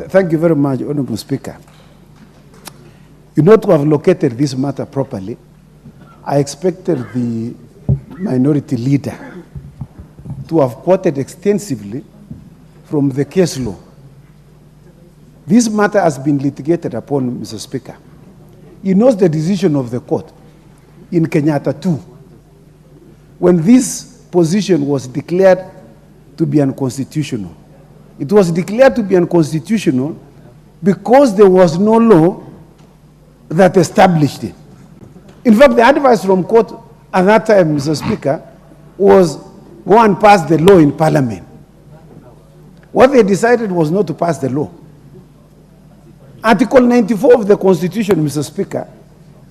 Thank you very much, Honorable Speaker. You know, to have located this matter properly, I expected the minority leader to have quoted extensively from the case law. This matter has been litigated upon, Mr. Speaker. He knows the decision of the court in Kenyatta 2, when this position was declared to be unconstitutional. It was declared to be unconstitutional because there was no law that established it. In fact, the advice from court at that time, Mr. Speaker, was go and pass the law in Parliament. What they decided was not to pass the law. Article 94 of the Constitution, Mr. Speaker,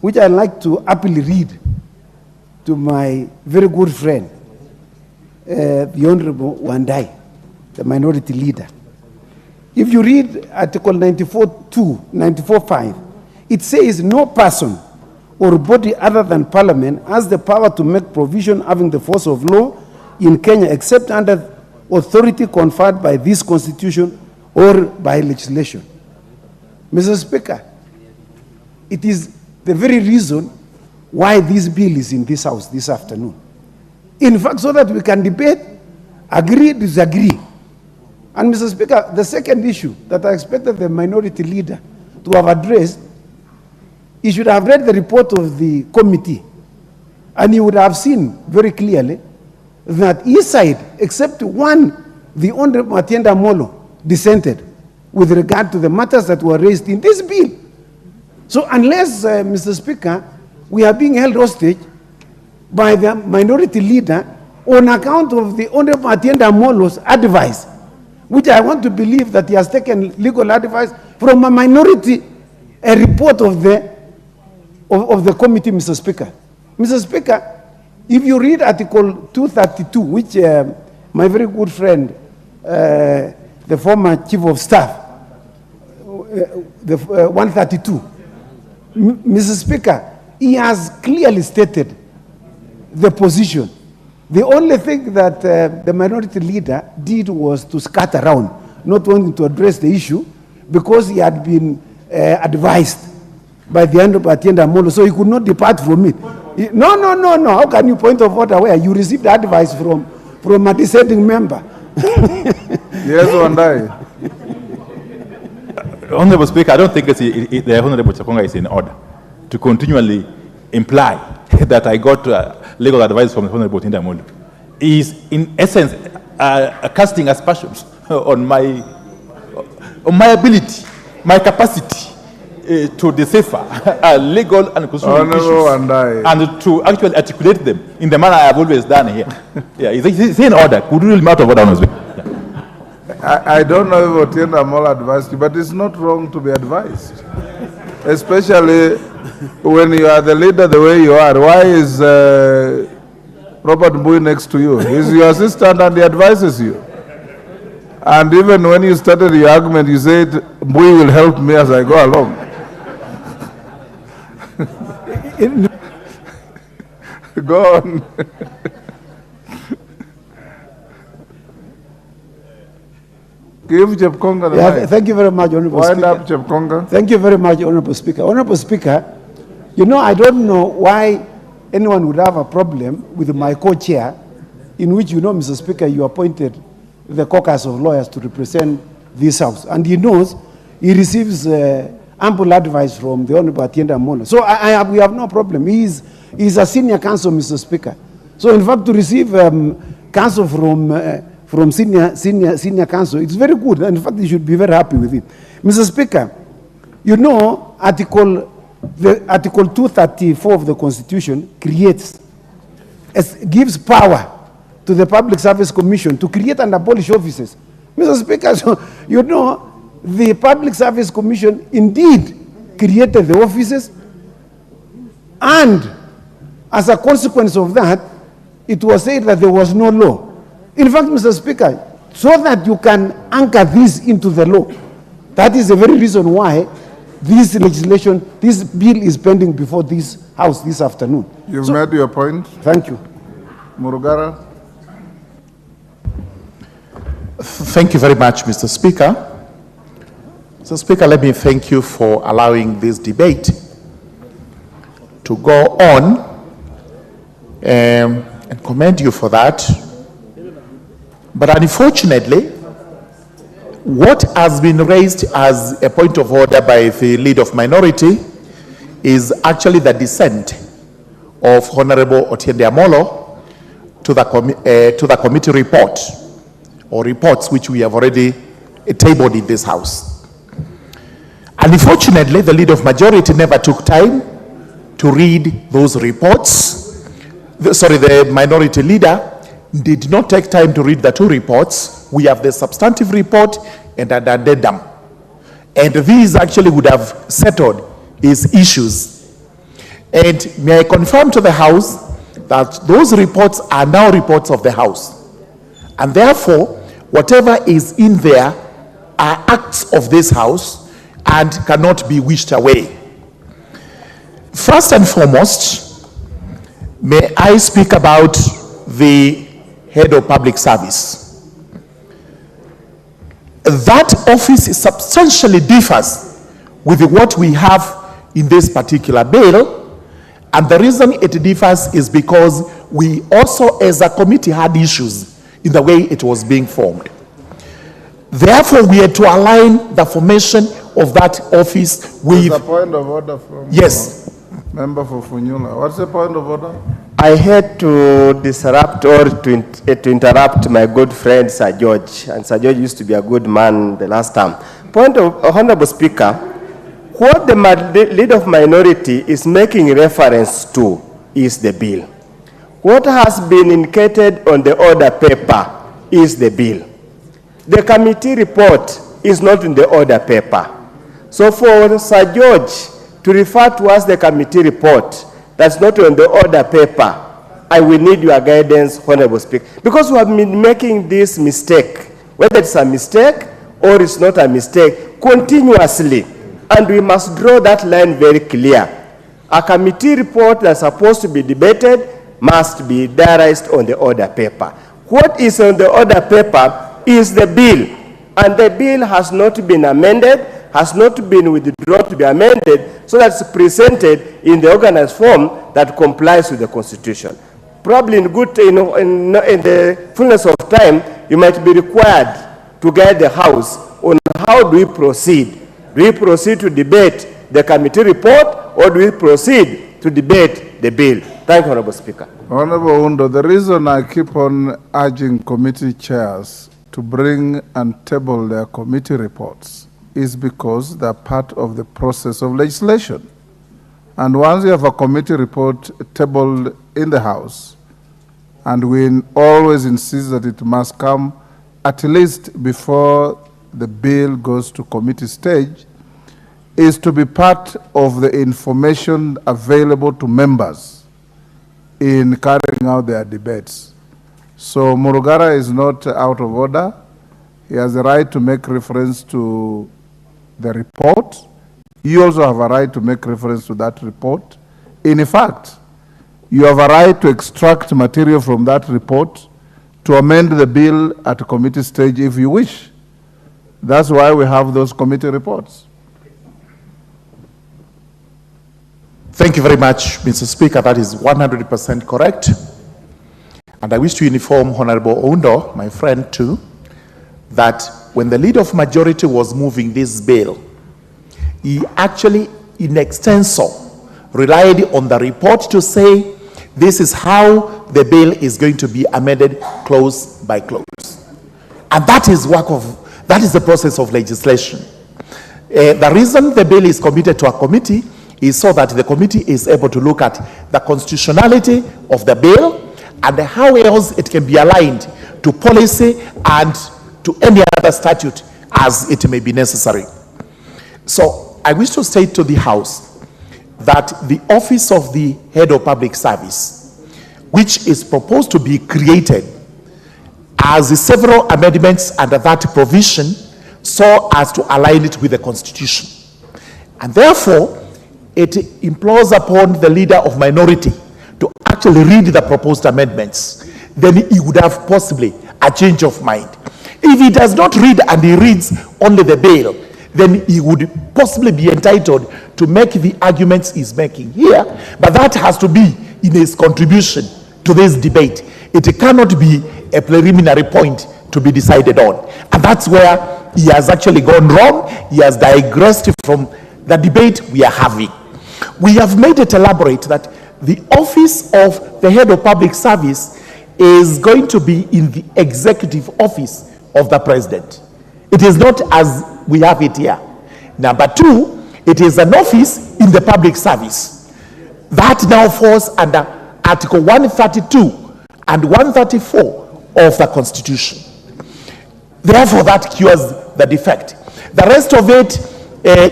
which I'd like to happily read to my very good friend, the Honorable Wandai, the minority leader. If you read Article 94.2, 94.5, it says no person or body other than Parliament has the power to make provision having the force of law in Kenya except under authority conferred by this Constitution or by legislation. Mr. Speaker, It is the very reason why this bill is in this house this afternoon. In fact, so that we can debate, agree, disagree. And Mr. Speaker, the second issue that I expected the minority leader to have addressed, he should have read the report of the committee, and he would have seen very clearly that his side, except one, the Honorable Atienda Molo, dissented with regard to the matters that were raised in this bill. So unless, Mr. Speaker, we are being held hostage by the minority leader on account of the Honorable Atienda Molo's advice, which I want to believe that he has taken legal advice from a minority, a report of the committee, Mr. Speaker. Mr. Speaker, if you read Article 232, which my very good friend, the former Chief of Staff, 132, Mr. Speaker, he has clearly stated the position. The only thing that the minority leader did was to skirt around, not wanting to address the issue, because he had been advised by the Honorable Atienda Molo, so he could not depart from it. No. How can you point of order where you received advice from a dissenting member? Yes, Wandai. Honorable Speaker, I don't think the Honorable Chakonga is in order to continually imply that I got legal advice from the Honorable Atienda Molo. He is, in essence, casting aspersions on my ability, my capacity to decipher legal and constitutional issues and to actually articulate them in the manner I have always done here. Yeah, is he in order? Could you rule him out of order, Honorable Speaker? I don't know if Atienda Molo advised you, but it's not wrong to be advised. Especially when you are the leader the way you are. Why is Robert Mbui next to you? He's your assistant and he advises you. And even when you started the argument, you said, Mbui will help me as I go along. Go on. Give Chepkonga the mic. Thank you very much, Honorable Speaker. Wind up, Chepkonga. Thank you very much, Honorable Speaker. Honorable Speaker, you know, I don't know why anyone would have a problem with my co-chair, in which, you know, Mr. Speaker, you appointed the caucus of lawyers to represent this House. And he knows he receives ample advice from the Honorable Atienda Molo. So we have no problem. He's a senior counsel, Mr. Speaker. So in fact, to receive counsel from senior counsel, it's very good. And in fact, you should be very happy with it. Mr. Speaker, you know, Article 234 of the Constitution gives power to the Public Service Commission to create and abolish offices. Mr. Speaker, so you know, the Public Service Commission indeed created the offices, and as a consequence of that, it was said that there was no law. In fact, Mr. Speaker, so that you can anchor this into the law, that is the very reason why this legislation, this bill is pending before this House this afternoon. You've made your point. Thank you. Murugara. Thank you very much, Mr. Speaker. Mr. Speaker, let me thank you for allowing this debate to go on and commend you for that. But unfortunately, what has been raised as a point of order by the leader of minority is actually the dissent of Honorable Atienda Molo to the committee report, or reports which we have already tabled in this House. Unfortunately, the leader of majority never took time to read those reports. The minority leader did not take time to read the two reports. We have the substantive report and an addendum. And these actually would have settled his issues. And may I confirm to the House that those reports are now reports of the House. And therefore, whatever is in there are acts of this House and cannot be wished away. First and foremost, may I speak about the head of public service. That office substantially differs with what we have in this particular bill. And the reason it differs is because we also, as a committee, had issues in the way it was being formed. Therefore, we had to align the formation of that office with... There's a point of order from... Yes. Member for Funyula. What's the point of order? I had to disrupt or to interrupt my good friend Sir George, and Sir George used to be a good man the last time. Point of Honorable Speaker, what the leader of minority is making reference to is the bill. What has been indicated on the order paper is the bill. The committee report is not in the order paper. So for Sir George to refer to us the committee report that's not on the order paper, I will need your guidance, Honorable Speaker, because we have been making this mistake, whether it's a mistake or it's not a mistake, continuously, and we must draw that line very clear. A committee report that's supposed to be debated must be diarized on the order paper. What is on the order paper is the bill, and the bill has not been amended, has not been withdrawn to be amended, so that it's presented in the organized form that complies with the Constitution. Probably in the fullness of time, you might be required to guide the House on how do we proceed. Do we proceed to debate the committee report, or do we proceed to debate the bill? Thank you, Honorable Speaker. Honorable Undo, the reason I keep on urging committee chairs to bring and table their committee reports is because they're part of the process of legislation. And once you have a committee report tabled in the House, and we always insist that it must come at least before the bill goes to committee stage, is to be part of the information available to members in carrying out their debates. So Murugara is not out of order. He has the right to make reference to the report. You also have a right to make reference to that report. In fact, you have a right to extract material from that report to amend the bill at a committee stage if you wish. That's why we have those committee reports. Thank you very much, Mr. Speaker. That is 100% correct. And I wish to inform Honorable Oundo, my friend too, that when the leader of majority was moving this bill, he actually in extenso relied on the report to say this is how the bill is going to be amended clause by clause. And that is the process of legislation. The reason the bill is committed to a committee is so that the committee is able to look at the constitutionality of the bill and how else it can be aligned to policy and to any other statute as it may be necessary. So I wish to state to the House that the office of the head of public service, which is proposed to be created, has several amendments under that provision so as to align it with the Constitution. And therefore, it implores upon the leader of minority to actually read the proposed amendments. Then he would have possibly a change of mind. If he does not read and he reads only the bill, then he would possibly be entitled to make the arguments he's making here, but that has to be in his contribution to this debate. It cannot be a preliminary point to be decided on. And that's where he has actually gone wrong. He has digressed from the debate we are having. We have made it elaborate that the office of the head of public service is going to be in the executive office of the president. It is not as we have it here. Number two, it is an office in the public service. That now falls under Article 132 and 134 of the Constitution. Therefore, that cures the defect. The rest of it,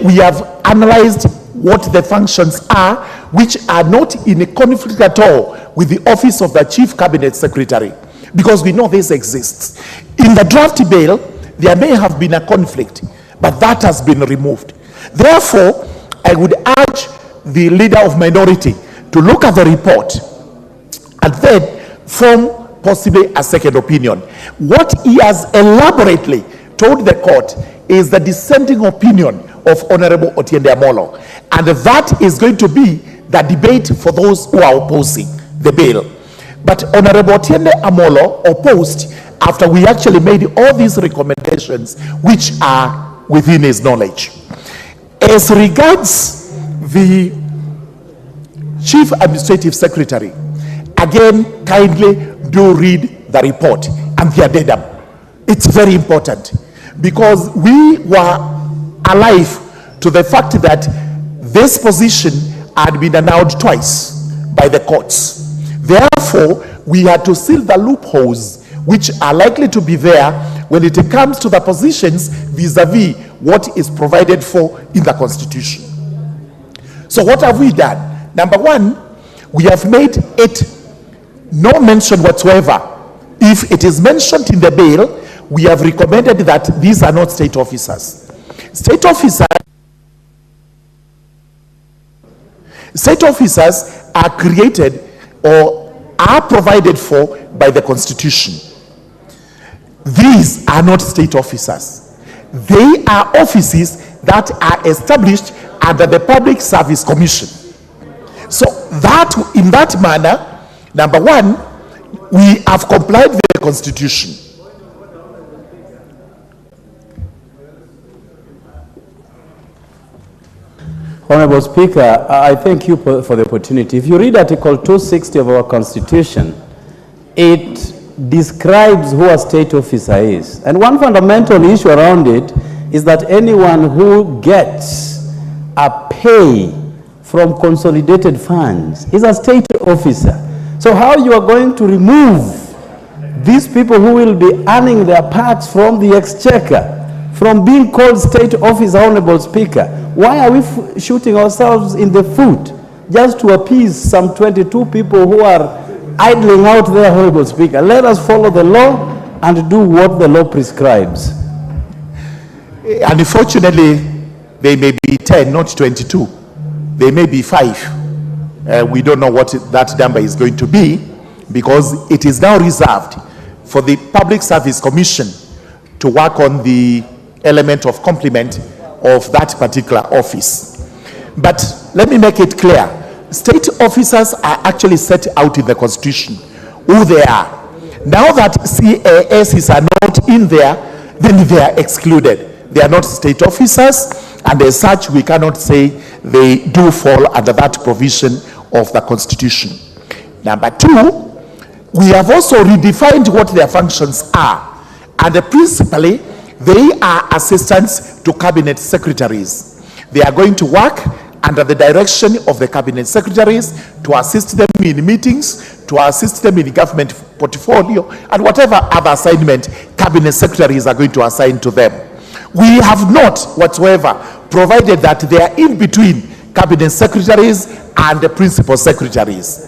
we have analyzed what the functions are, which are not in a conflict at all with the office of the Chief Cabinet Secretary, because we know this exists. In the draft bill, there may have been a conflict, but that has been removed. Therefore, I would urge the leader of minority to look at the report and then form possibly a second opinion. What he has elaborately told the court is the dissenting opinion of Honorable Otiende Amolo. And that is going to be the debate for those who are opposing the bill. But Honorable Otiende Amolo opposed after we actually made all these recommendations which are within his knowledge. As regards the Chief Administrative Secretary, again, kindly do read the report and the addendum. It's very important because we were alive to the fact that this position had been annulled twice by the courts. Therefore, we had to seal the loopholes which are likely to be there when it comes to the positions vis-a-vis what is provided for in the Constitution. So what have we done? Number one, we have made it no mention whatsoever. If it is mentioned in the bill, we have recommended that these are not state officers. State officers are created or are provided for by the Constitution. These are not state officers. They are offices that are established under the Public Service Commission. So that, in that manner, number one, we have complied with the Constitution. Honorable Speaker, I thank you for the opportunity. If you read Article 260 of our Constitution, it describes who a state officer is. And one fundamental issue around it is that anyone who gets a pay from consolidated funds is a state officer. So how you are going to remove these people who will be earning their perks from the exchequer from being called state officer, Honorable Speaker? Why are we shooting ourselves in the foot just to appease some 22 people who are idling out there, Honorable Speaker? Let us follow the law and do what the law prescribes. Unfortunately, they may be 10, not 22. They may be 5. We don't know what that number is going to be because it is now reserved for the Public Service Commission to work on the element of complement of that particular office. But let me make it clear. State officers are actually set out in the Constitution who they are. Now that CASs are not in there, then they are excluded. They are not state officers, and as such, we cannot say they do fall under that provision of the Constitution. Number two, we have also redefined what their functions are, and principally, they are assistants to cabinet secretaries. They are going to work under the direction of the cabinet secretaries to assist them in meetings, to assist them in government portfolio, and whatever other assignment cabinet secretaries are going to assign to them. We have not whatsoever provided that they are in between cabinet secretaries and the principal secretaries.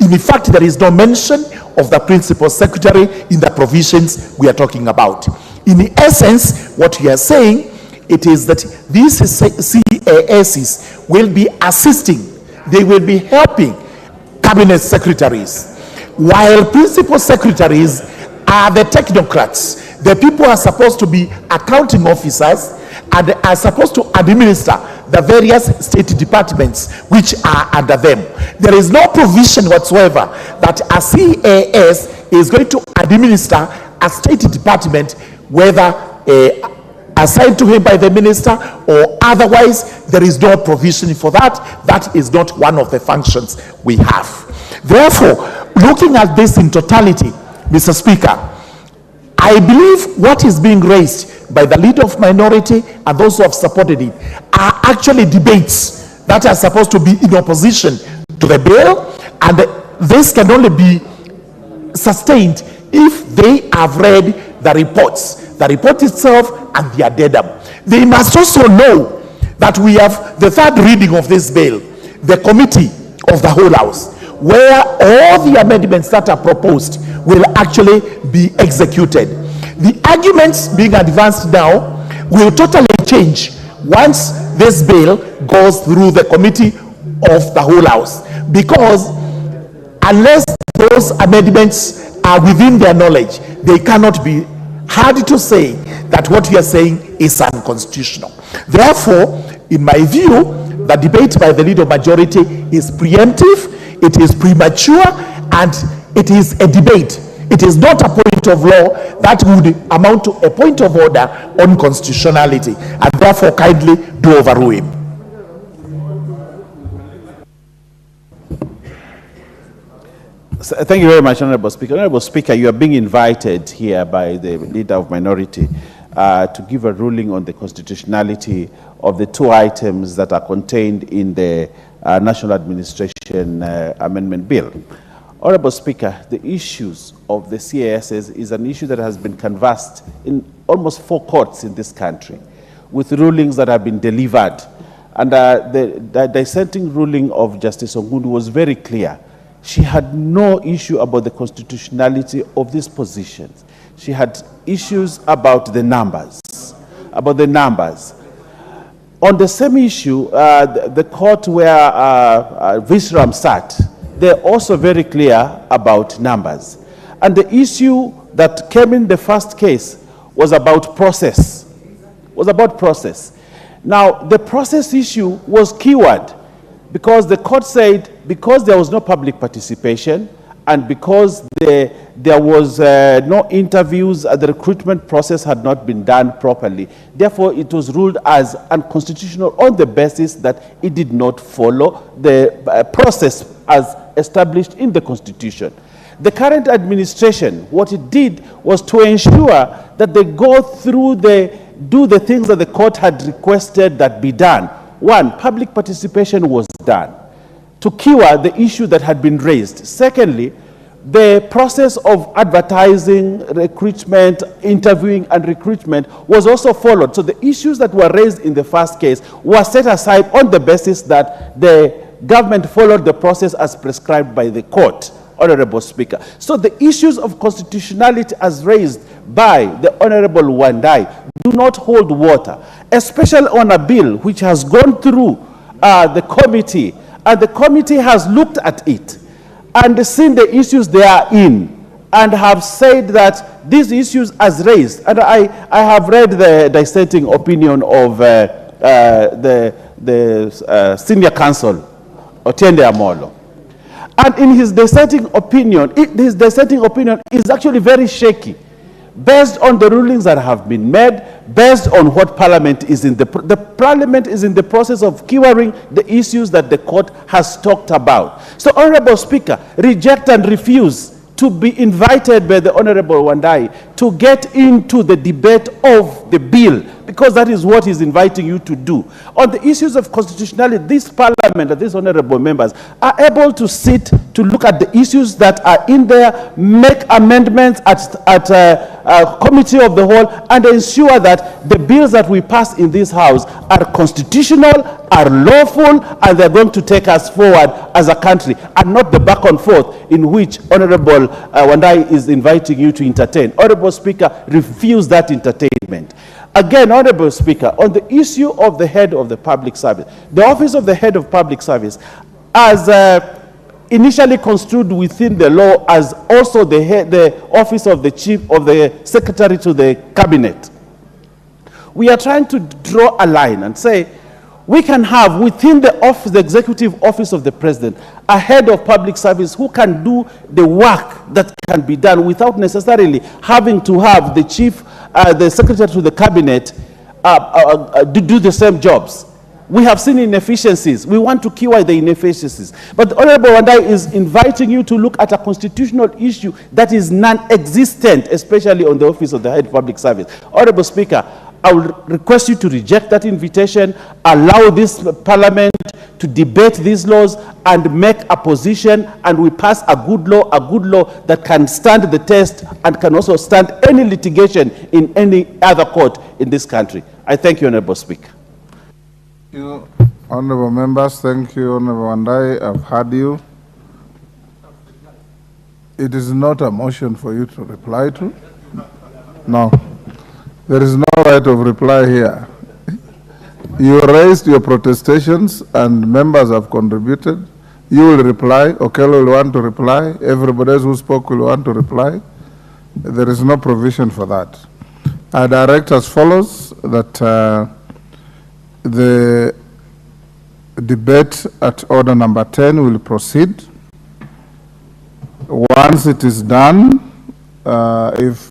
In fact, there is no mention of the principal secretary in the provisions we are talking about. In essence, what we are saying, it is that these CASs will be assisting, they will be helping cabinet secretaries, while principal secretaries are the technocrats. The people are supposed to be accounting officers and are supposed to administer the various state departments which are under them. There is no provision whatsoever that a CAS is going to administer a state department, whether assigned to him by the minister or otherwise. There is no provision for that. That is not one of the functions we have. Therefore, looking at this in totality, Mr. Speaker, I believe what is being raised by the leader of minority and those who have supported it are actually debates that are supposed to be in opposition to the bill, and this can only be sustained if they have read the report itself and the addendum. They must also know that we have the third reading of this bill, the committee of the whole house, where all the amendments that are proposed will actually be executed. The arguments being advanced now will totally change once this bill goes through the committee of the whole house, because unless those amendments are within their knowledge, they cannot be hard to say that what you are saying is unconstitutional. Therefore, in my view, the debate by the leader majority is preemptive, it is premature, and it is a debate. It is not a point of law that would amount to a point of order on constitutionality, and therefore kindly do overrule him. So, thank you very much, Honorable Speaker. Honorable Speaker, you are being invited here by the Leader of Minority to give a ruling on the constitutionality of the two items that are contained in the National Administration Amendment Bill. Honorable Speaker, the issues of the CASs is an issue that has been canvassed in almost 4 courts in this country, with rulings that have been delivered. And the dissenting ruling of Justice Ongundu was very clear. She had no issue about the constitutionality of these positions. She had issues about the numbers, On the same issue, the court where Visram sat, they're also very clear about numbers. And the issue that came in the first case was about process. Now, the process issue was keyword because the court said because there was no public participation and because there was no interviews, the recruitment process had not been done properly. Therefore, it was ruled as unconstitutional on the basis that it did not follow the process as established in the Constitution. The current administration, what it did was to ensure that they go through do the things that the court had requested that be done. One, public participation was done to cure the issue that had been raised. Secondly, the process of advertising, recruitment, interviewing, and recruitment was also followed. So the issues that were raised in the first case were set aside on the basis that the government followed the process as prescribed by the court, Honorable Speaker. So the issues of constitutionality as raised by the Honorable Wandai do not hold water, especially on a bill which has gone through the committee, and the committee has looked at it and seen the issues they are in and have said that these issues as raised, and I have read the dissenting opinion of the senior counsel, Otiende Amolo. And in his dissenting opinion, is actually very shaky, based on the rulings that have been made, based on what Parliament is in the Parliament is in the process of curing the issues that the court has talked about. So, Honorable Speaker, reject and refuse to be invited by the Honorable Wandai to get into the debate of the bill, because that is what he's inviting you to do. On the issues of constitutionality, this Parliament and these honorable members are able to sit to look at the issues that are in there, make amendments at a committee of the whole, and ensure that the bills that we pass in this house are constitutional, are lawful, and they're going to take us forward as a country, and not the back and forth in which Honorable Wandai is inviting you to entertain. Honorable Speaker, refuse that entertainment. Again, Honorable Speaker, on the issue of the head of the public service, the office of the head of public service, as initially construed within the law as also the office of the chief of the secretary to the cabinet, we are trying to draw a line and say we can have within the office, the executive office of the president, a head of public service who can do the work that can be done without necessarily having to have the chief, the secretary to the cabinet do the same jobs. We have seen inefficiencies. We want to cure the inefficiencies. But the Honorable Wandai is inviting you to look at a constitutional issue that is non-existent, especially on the office of the head of public service. Honorable Speaker, I will request you to reject that invitation, allow this Parliament to debate these laws and make a position, and we pass a good law that can stand the test and can also stand any litigation in any other court in this country. I thank you, Honorable Speaker. Thank you, honorable members. Thank you, Honorable Wandai. I've heard you. It is not a motion for you to reply to. No. There is no right of reply here. You raised your protestations and members have contributed. You will reply. Okello will want to reply. Everybody else who spoke will want to reply. There is no provision for that. I direct as follows that the debate at order number 10 will proceed. Once it is done, if